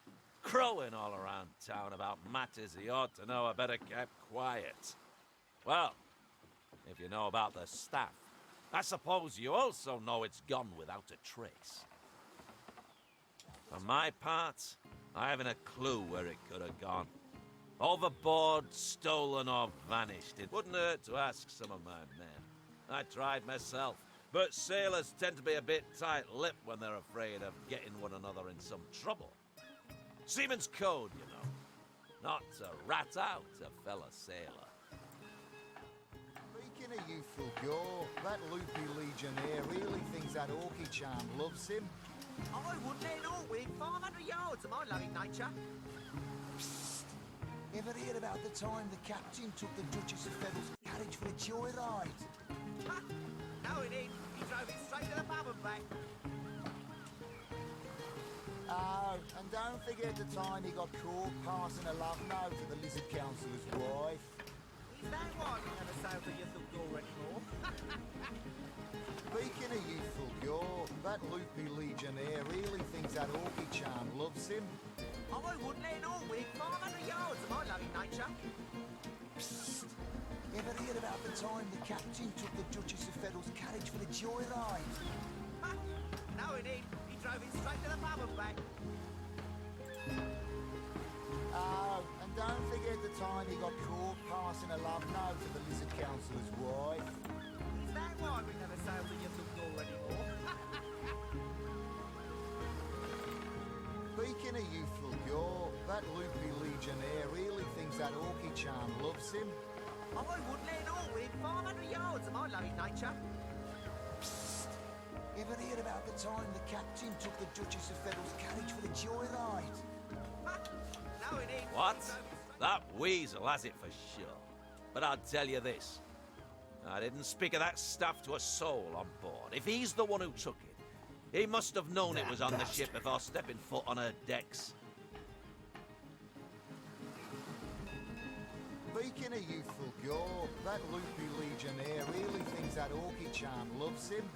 Crowing all around town about matters he ought to know are better kept quiet. Well, if you know about the staff, I suppose you also know it's gone without a trace. For my part, I haven't a clue where it could have gone. Overboard, stolen, or vanished. It wouldn't hurt to ask some of my men. I tried myself, but sailors tend to be a bit tight-lipped when they're afraid of getting one another in some trouble. Seaman's code, you know. Not to rat out a fellow sailor. Speaking of youthful gore, that loopy legionnaire really thinks that orky charm loves him. I wouldn't let it all within 500 yards of my loving nature. Psst. Ever heard about the time the captain took the Duchess of Federal's carriage for a joyride? Ha! No, he didn't. He drove it straight to the pub and back. Oh, and don't forget the time he got caught passing a love note to the lizard councillor's wife. Is that why we never sail to youthful gore anymore? Speaking of youthful gore, that loopy legionnaire really thinks that orky charm loves him. I wouldn't let it all within 500 yards of my loving nature. Psst. Ever heard about the time the captain took the Duchess of Federal's carriage for the joyride? Ha! No, he didn't. He drove it straight to the pub and back. Oh, and don't forget the time he got caught passing a love note to the lizard councillor's wife. Is that why we never sail to youthful gore anymore? Speaking of youthful gore, that loopy legionnaire really thinks that orky charm loves him. I wouldn't let it all within 500 yards of my loving nature. Psst. Ever heard about the time the captain took the Duchess of Federal's carriage for the joyride? Ha! No, he didn't. What? That weasel has it for sure. But I'll tell you this. I didn't speak of that stuff to a soul on board. If he's the one who took it, he must have known it was on the ship before stepping foot on her decks. Speaking of youthful gore, that loopy legionnaire really thinks that orky charm loves him.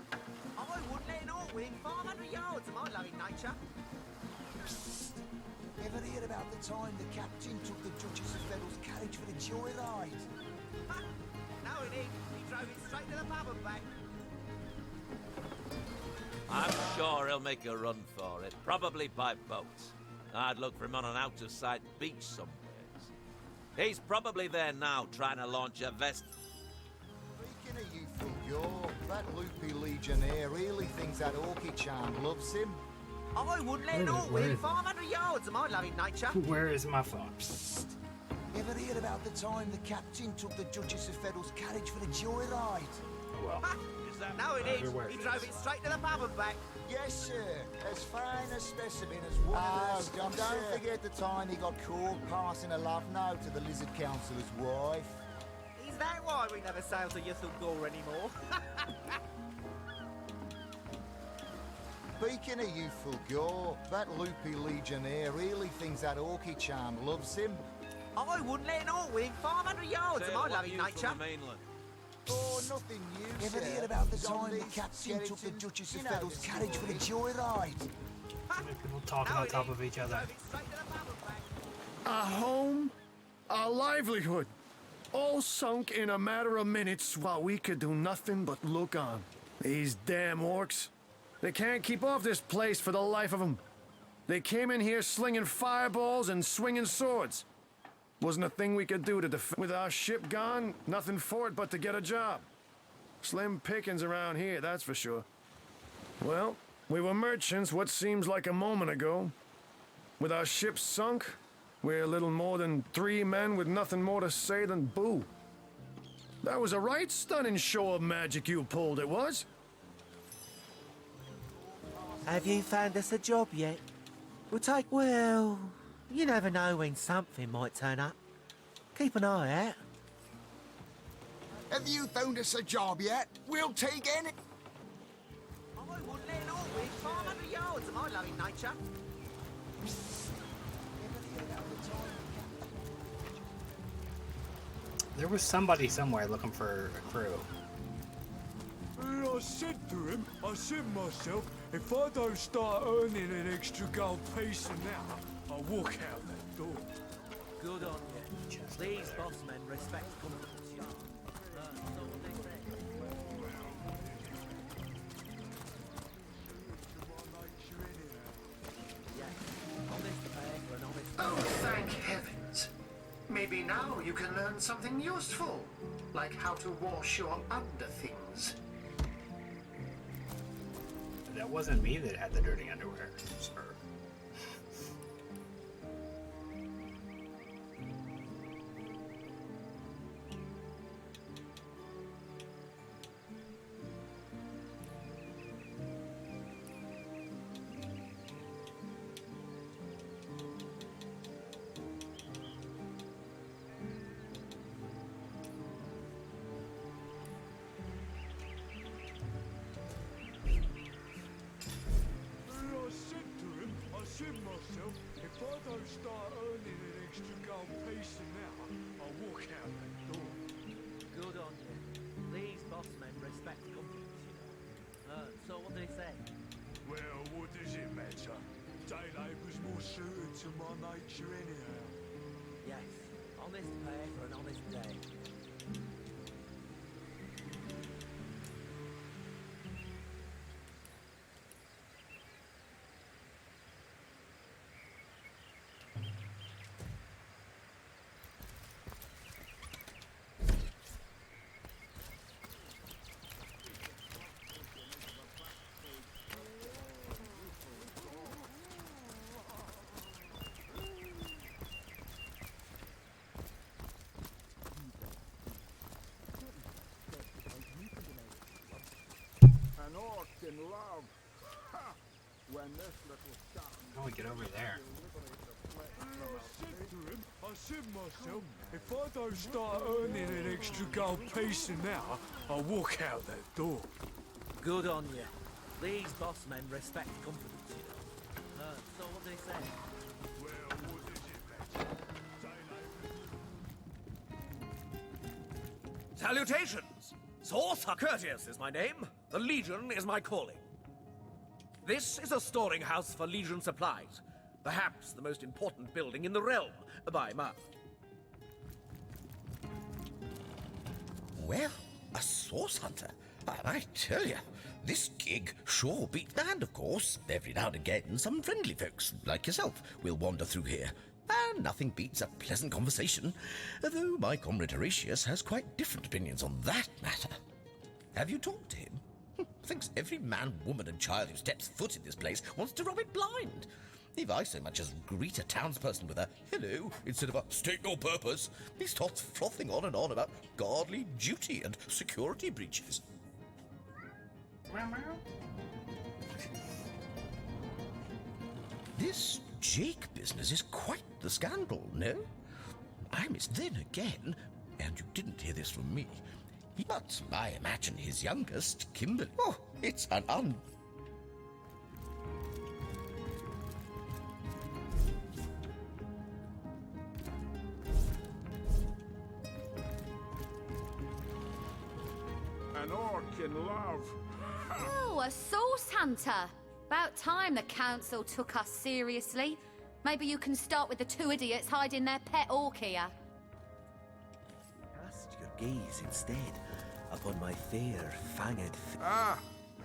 I wouldn't let it all within 500 yards of my loving nature. Psst. Ever heard about the time the captain took the Duchess of Federal's carriage for the joyride? Ha! No, he didn't. He drove it straight to the pub and back. I'm sure he'll make a run for it, probably by boat. I'd look for him on an out-of-sight beach somewhere. He's probably there now, trying to launch a vest. Speaking of youthful gore, that loopy legionnaire really thinks that orky charm loves him. I wouldn't let it all within 500 yards of my loving nature. Where is my phone? Psst. Ever heard about the time the captain took the Duchess of Federal's carriage for the joyride? Oh, well. Ha! No, he didn't. He drove it straight to the pub and back. Yes, sir. As fine a specimen as one of the... Don't forget the time he got caught passing a love note to the lizard councillor's wife. Is that why we never sail to youthful gore anymore? Speaking of youthful gore, that loopy legionnaire really thinks that orky charm loves him. I wouldn't let it all within 500 yards of my loving nature. Oh, nothing new, Ever heard about the time the captain took the Duchess of Federal's carriage for the joyride? People talking on top of each other. A home, a livelihood, All sunk in a matter of minutes while we could do nothing but look on. These damn orcs. They can't keep off this place for the life of them. They came in here slinging fireballs and swinging swords. Wasn't a thing we could do to defend. With our ship gone, nothing for it but to get a job. Slim pickings around here, that's for sure. Well, we were merchants what seems like a moment ago. With our ship sunk, we're little more than 3 men with nothing more to say than boo. That was a right stunning show of magic you pulled, it was. Have you found us a job yet? Well, you never know when something might turn up. Keep an eye out. Have you found us a job yet? We'll take any... I wouldn't let it all with 500 yards of my loving nature. There was somebody somewhere looking for a crew. I said to him, I said myself, if I don't start earning an extra gold piece an hour, I'll walk out that door. Good on you. These boss men respect confidence. Oh, thank heavens. Maybe now you can learn something useful, like how to wash your underthings. That wasn't me that had the dirty underwear, sir. I said myself, if I don't start earning an extra gold piece an hour, I'll walk out that door. Good on you. These boss men respect confidence, you know. So what do they say? Well, what does it matter? Day labour's more suited to my nature anyhow. Yes, honest pay for an honest day. An orc in love. Ha! When this little son... How do we get over there? I said myself, if I don't start earning an extra gold piece an hour, I'll walk out that door. Good on you. These boss men respect confidence, you know. So what do they say? Well, what does it matter? Salutations! Sorcerer Courteous is my name. The Legion is my calling. This is a storing house for Legion supplies. Perhaps the most important building in the realm, by much. Well, a source hunter. And I tell you, this gig sure beats the hand, of course. Every now and again, some friendly folks, like yourself, will wander through here. And nothing beats a pleasant conversation, though my comrade Horatius has quite different opinions on that matter. Have you talked to him? Thinks every man, woman, and child who steps foot in this place wants to rob it blind. If I so much as greet a townsperson with a hello instead of a state your purpose, he starts frothing on and on about godly duty and security breaches. This Jake business is quite the scandal, no? I missed then again, and you didn't hear this from me. But I imagine his youngest, Kimberly. Oh, it's an An orc in love. Oh, a source hunter. About time the council took us seriously. Maybe you can start with the 2 idiots hiding their pet orc here. gaze instead upon my fair, fanged Ah,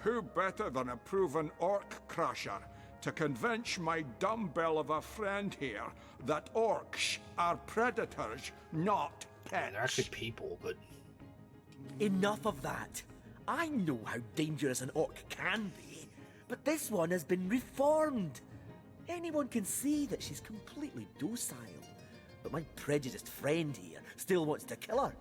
who better than a proven orc crusher to convince my dumbbell of a friend here that orcs are predators, not pets? They're actually people, but... Enough of that. I know how dangerous an orc can be, but this one has been reformed. Anyone can see that she's completely docile, but my prejudiced friend here still wants to kill her.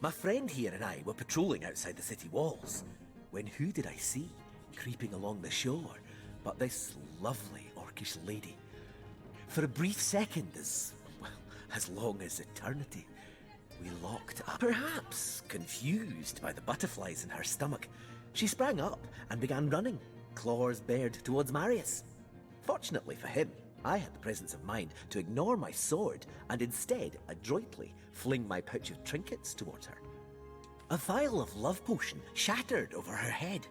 My friend here and I were patrolling outside the city walls, when who did I see creeping along the shore but this lovely orcish lady? For a brief second, as long as eternity, we locked up. Perhaps confused by the butterflies in her stomach, she sprang up and began running, claws bared towards Marius. Fortunately for him, I had the presence of mind to ignore my sword and instead adroitly fling my pouch of trinkets towards her. A vial of love potion shattered over her head,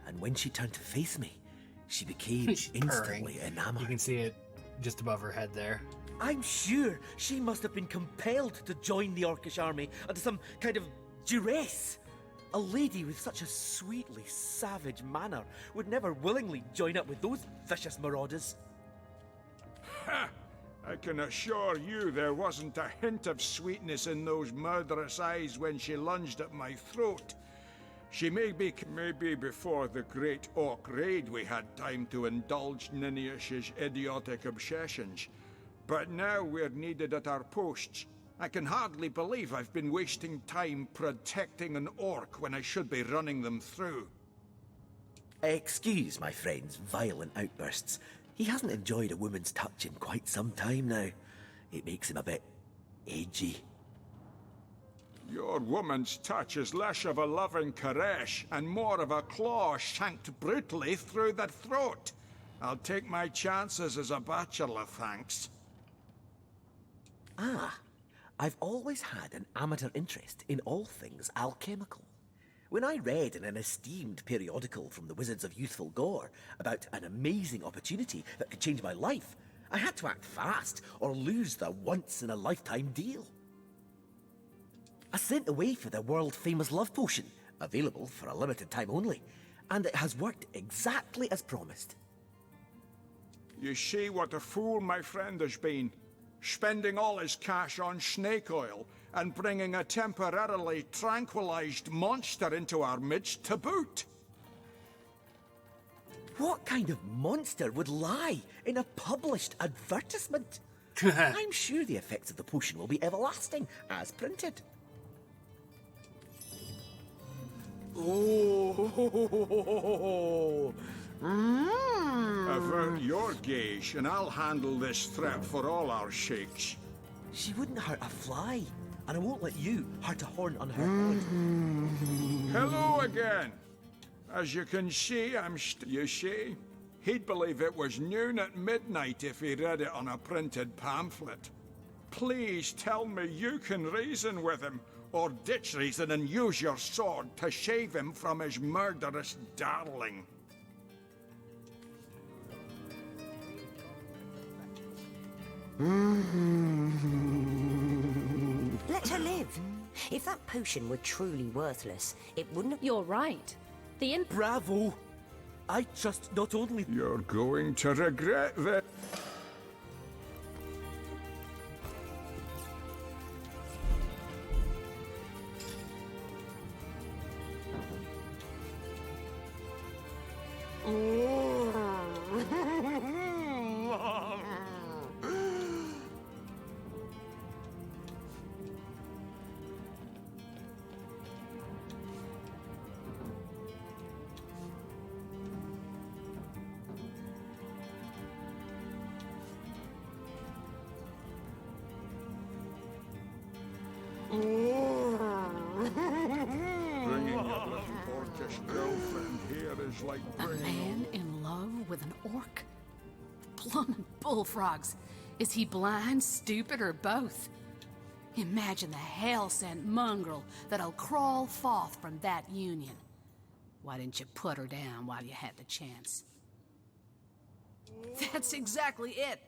and when she turned to face me, she became instantly enamored. You can see it just above her head there. I'm sure she must have been compelled to join the Orcish army under some kind of duress. A lady with such a sweetly savage manner would never willingly join up with those vicious marauders. Ha! I can assure you there wasn't a hint of sweetness in those murderous eyes when she lunged at my throat. She maybe before the great orc raid we had time to indulge Ninius's idiotic obsessions. But now we're needed at our posts. I can hardly believe I've been wasting time protecting an orc when I should be running them through. Excuse my friend's violent outbursts. He hasn't enjoyed a woman's touch in quite some time now. It makes him a bit edgy. Your woman's touch is less of a loving caress and more of a claw shanked brutally through the throat. I'll take my chances as a bachelor, thanks. Ah, I've always had an amateur interest in all things alchemical. When I read in an esteemed periodical from the Wizards of Youthful Gore about an amazing opportunity that could change my life, I had to act fast or lose the once-in-a-lifetime deal. I sent away for the world-famous love potion, available for a limited time only, and it has worked exactly as promised. You see what a fool my friend has been. Spending all his cash on snake oil and bringing a temporarily tranquilized monster into our midst to boot. What kind of monster would lie in a published advertisement? I'm sure the effects of the potion will be everlasting, as printed. Oh! Avert your gaze, and I'll handle this threat for all our sakes. She wouldn't hurt a fly, and I won't let you hurt a horn on her head. Hello again. As you can see, you see? He'd believe it was noon at midnight if he read it on a printed pamphlet. Please tell me you can reason with him, or ditch reason and use your sword to save him from his murderous darling. Let her live. If that potion were truly worthless, it wouldn't have... You're right. Bravo! I just not only... You're going to regret that. Bringing your little orcish girlfriend here is like A bringing... man in love with an orc? Bloomin' bullfrogs. Is he blind, stupid, or both? Imagine the hell-sent mongrel that'll crawl forth from that union. Why didn't you put her down while you had the chance? That's exactly it.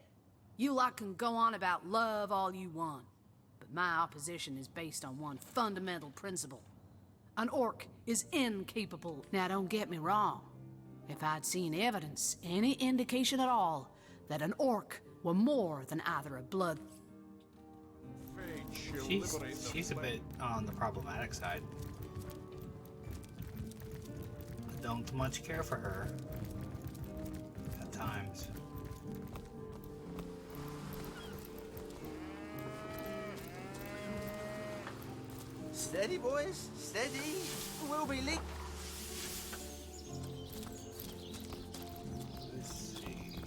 You lot can go on about love all you want, but but my opposition is based on one fundamental principle. An orc is incapable. Now, don't get me wrong. If I'd seen evidence, any indication at all, that an orc were more than either a blood... She's a bit on the problematic side. I don't much care for her at times. Steady, boys, steady. We'll be late. Let's see.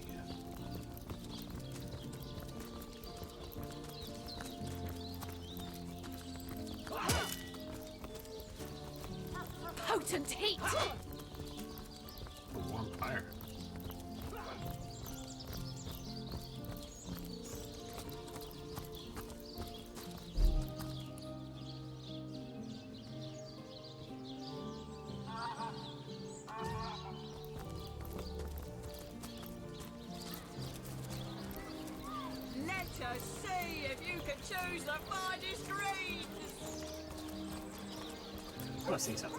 Potent heat! A warm fire. Let us see if you can choose the finest greens! I want to see something.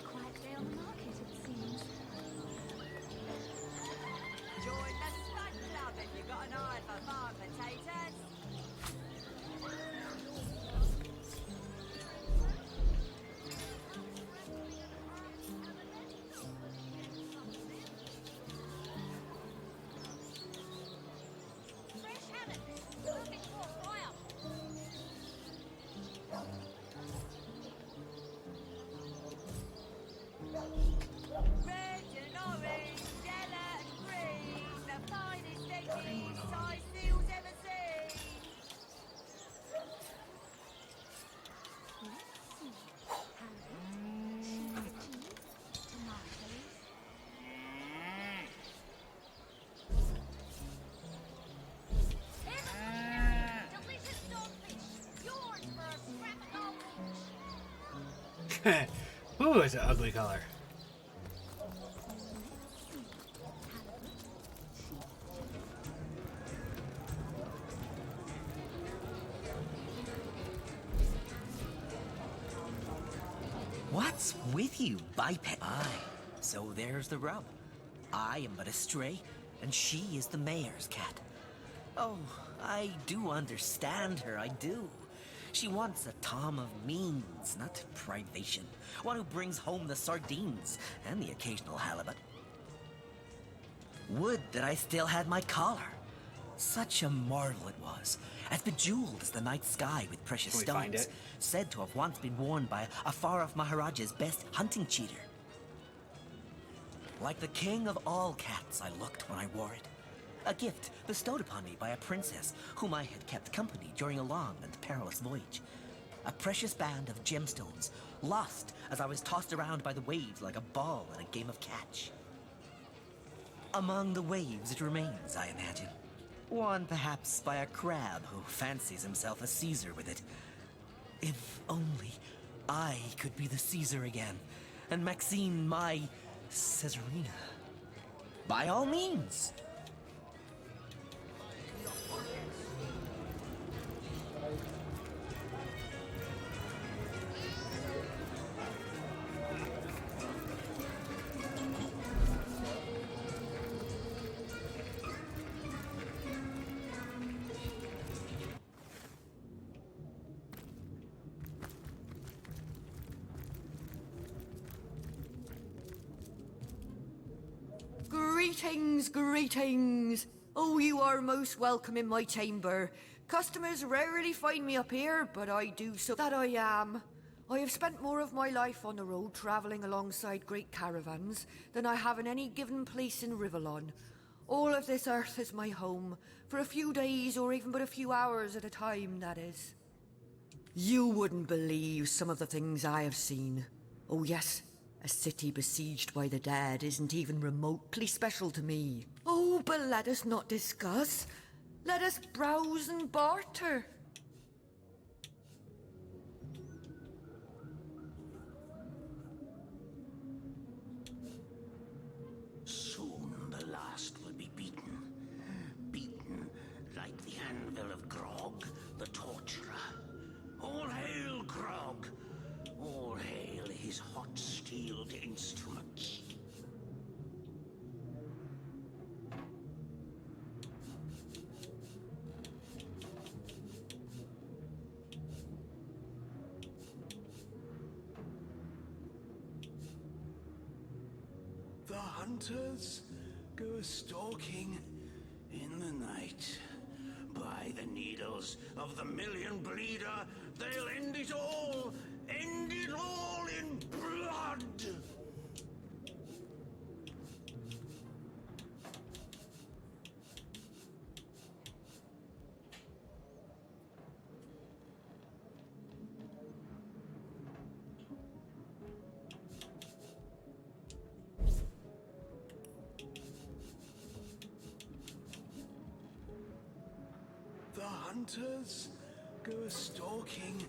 Quiet day on the market, it seems. Join the Stud Club if you've got an eye for farm potatoes. Red and orange, yellow and green, the finest thing size seals ever seen. Delicious dogfish, yours for a scrap of gold. Ooh, it's an ugly color. What's with you, biped? Aye, so there's the rub. I am but a stray, and she is the mayor's cat. Oh, I do understand her, I do. She wants a Tom of means, not privation. One who brings home the sardines and the occasional halibut. Would that I still had my collar. Such a marvel it was, as bejeweled as the night sky with precious Can we find stones, it? said to have once been worn by a far-off Maharaja's best hunting cheater. Like the king of all cats I looked when I wore it. A gift bestowed upon me by a princess whom I had kept company during a long and perilous voyage. A precious band of gemstones, lost as I was tossed around by the waves like a ball in a game of catch. Among the waves it remains, I imagine. Worn perhaps by a crab who fancies himself a Caesar with it. If only I could be the Caesar again, and Maxine my Caesarina. By all means. Greetings, greetings. Oh, you are most welcome in my chamber. Customers rarely find me up here, but I do, so that I am. I have spent more of my life on the road travelling alongside great caravans than I have in any given place in Rivellon. All of this earth is my home, for a few days or even but a few hours at a time, that is. You wouldn't believe some of the things I have seen. Oh yes, a city besieged by the dead isn't even remotely special to me. Oh, but let us not discuss. Let us browse and barter. hunters go stalking in the night. By the needles of the million bleeder, they'll end it all in blood. The hunters go stalking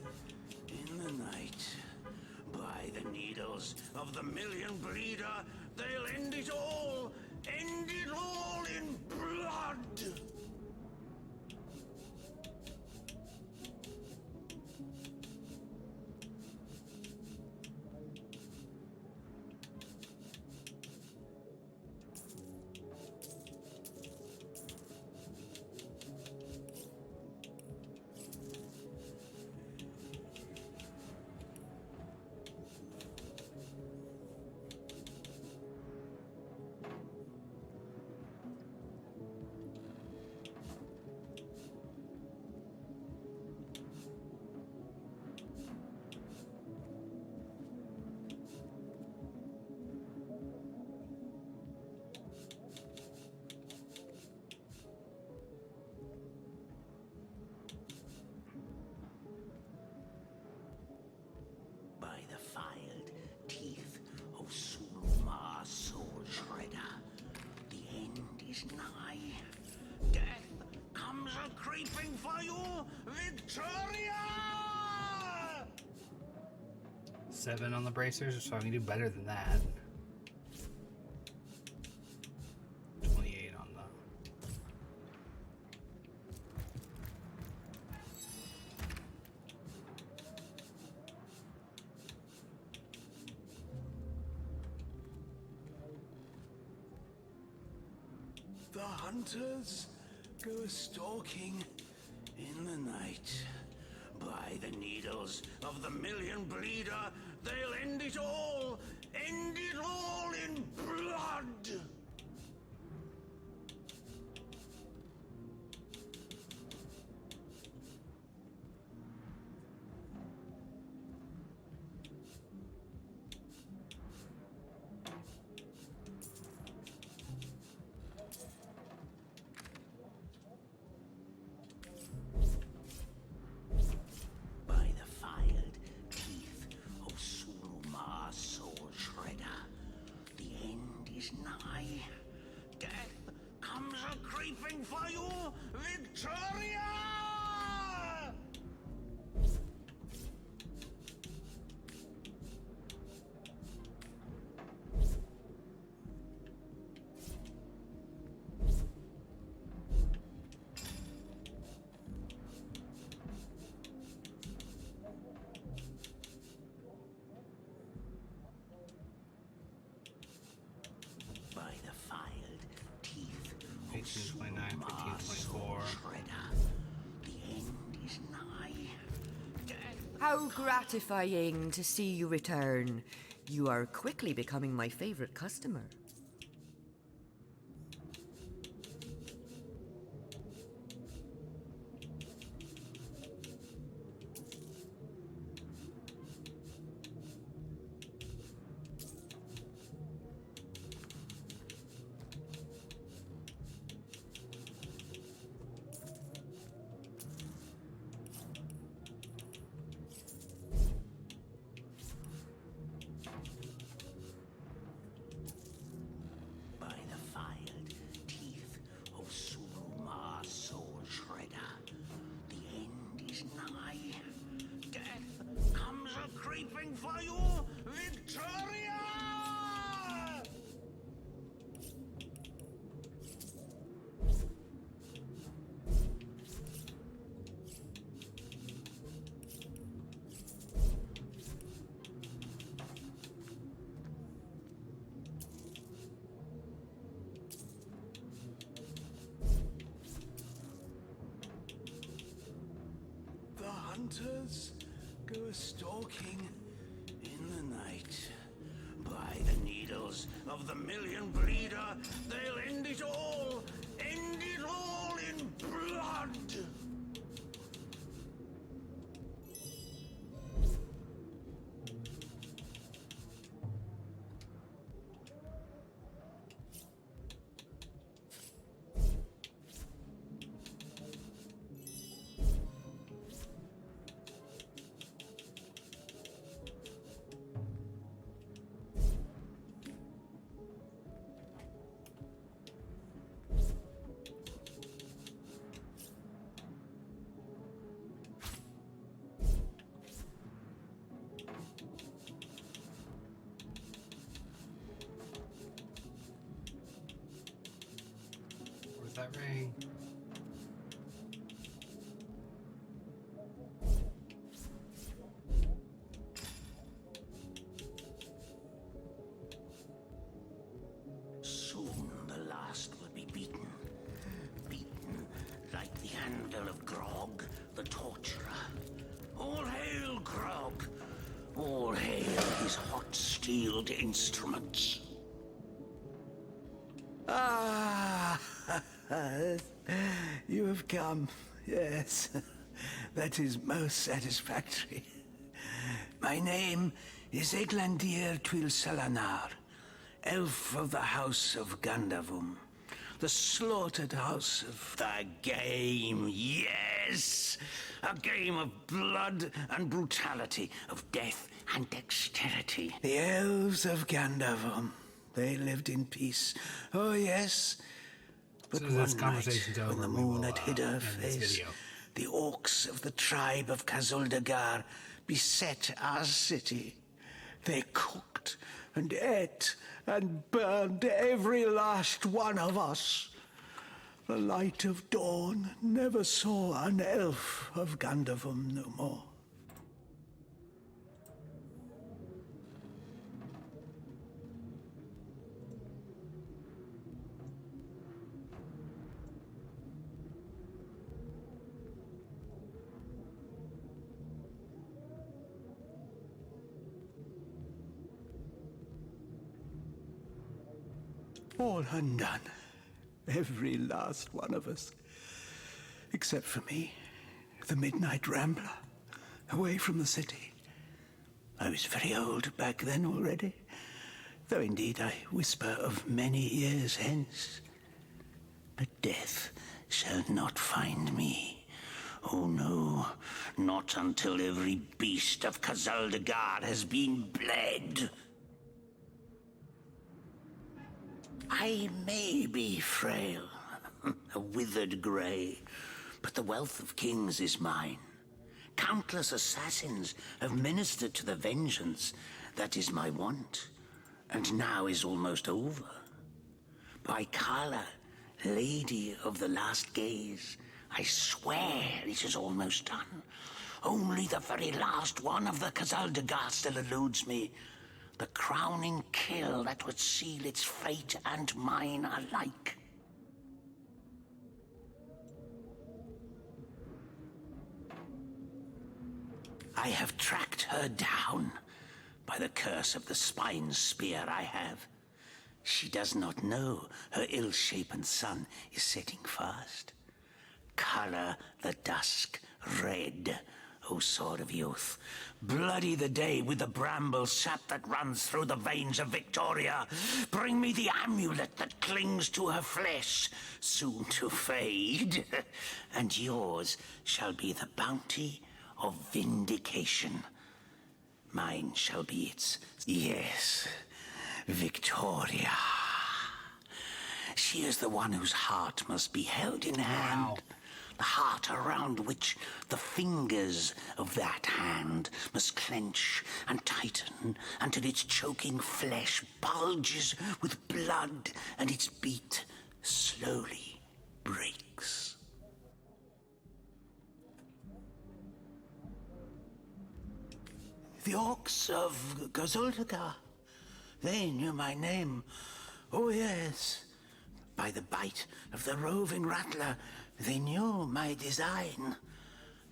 in the night. By the needles of the million bleeder, they'll end it all in blood. By the filed teeth of Sulumar Soul Shredder, the end is nigh. Death comes a-creeping for you, Victoria! 7 on the bracers, so I can do better than that. 28 on the... The hunters go stalking in the night. By the needles of the million bleeder, they'll end it all in blood. By the filed teeth of Sulumar Soul Shredder, the end is nigh. Death comes a-creeping for you, Victoria! By the filed teeth of 18, 29, 15, Sulumar Soul 24. Shredder, the end is nigh. Death How gratifying to see you return. You are quickly becoming my favorite customer. By the filed teeth of Sulumar Soul Shredder, the end is nigh. Death comes a-creeping for you, Victoria! The hunters go stalking in the night. By the needles of the million breeder, they'll end it all in blood. Where's that ring? Soon the last will be beaten. Beaten like the anvil of Grog, the torturer. All hail, Grog! All hail his hot-steeled instruments. Ah, you have come. Yes, that is most satisfactory. My name is Eglandir Twil Salanar, elf of the House of Gandavum, the slaughtered house of... The game, yes! A game of blood and brutality, of death and dexterity. The elves of Gandavum. They lived in peace. Oh, yes. But So one this night, conversation's over, when the we moon will, had hid her end this face, video. the orcs of the tribe of Kazuldagar beset our city. They cooked and ate and burned every last one of us. The light of dawn never saw an elf of Gandavum no more. All undone. Every last one of us. Except for me, the Midnight Rambler, away from the city. I was very old back then already, though indeed I whisper of many years hence. But death shall not find me. Oh no, not until every beast of Kazuldagar has been bled. I may be frail, a withered grey, but the wealth of kings is mine. Countless assassins have ministered to the vengeance that is my want, and now is almost over. By Kala, Lady of the Last Gaze, I swear it is almost done. Only the very last one of the Kazuldagar still eludes me. The crowning kill that would seal its fate and mine alike. I have tracked her down by the curse of the spine spear I have. She does not know her ill-shapen sun is setting fast. Color the dusk red, O sword of youth. Bloody the day with the bramble sap that runs through the veins of Victoria. Bring me the amulet that clings to her flesh, soon to fade. And yours shall be the bounty of vindication. Mine shall be its, yes, Victoria. She is the one whose heart must be held in hand. Wow. The heart around which the fingers of that hand must clench and tighten until its choking flesh bulges with blood and its beat slowly breaks. The orcs of Kazuldagar, they knew my name. Oh yes, by the bite of the roving rattler, they knew my design,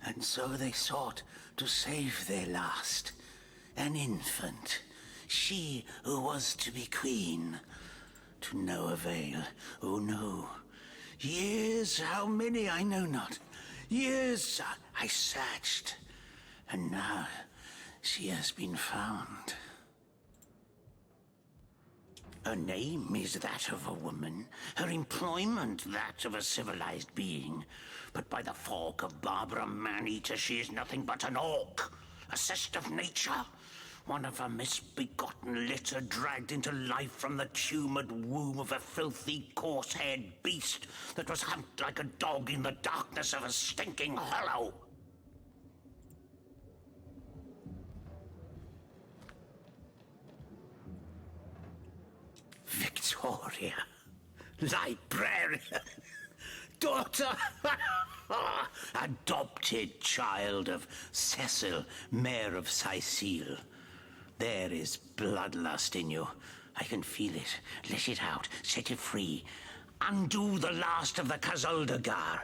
and so they sought to save their last, an infant, She who was to be queen. To no avail, oh no. Years, how many I know not. Years I searched, and now she has been found. Her name is that of a woman, her employment that of a civilized being. But by the fork of Barbara Maneater, she is nothing but an orc, a cest of nature, one of a misbegotten litter dragged into life from the tumoured womb of a filthy, coarse-haired beast that was humped like a dog in the darkness of a stinking hollow. Victoria, librarian, daughter, adopted child of Cecil, Mayor of Sicile. There is bloodlust in you. I can feel it. Let it out. Set it free. Undo the last of the Kazuldagar.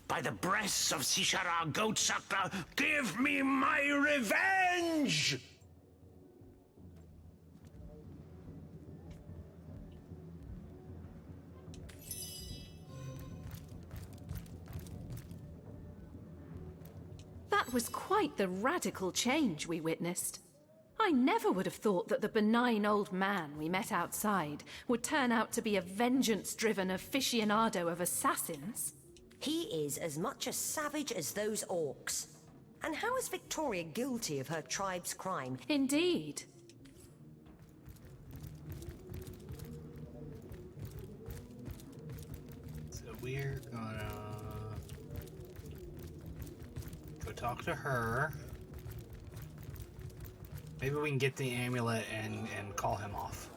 By the breasts of Sishara Goatsucker, give me my revenge! That was quite the radical change we witnessed. I never would have thought that the benign old man we met outside would turn out to be a vengeance-driven aficionado of assassins. He is as much a savage as those orcs. And how is Victoria guilty of her tribe's crime? Indeed. So we're gonna go talk to her. Maybe we can get the amulet and call him off.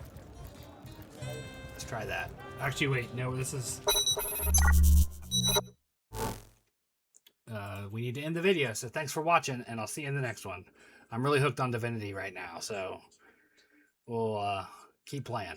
Let's try that. Actually, wait, no, this is... we need to end the video, so thanks for watching, and I'll see you in the next one. I'm really hooked on Divinity right now, so we'll keep playing.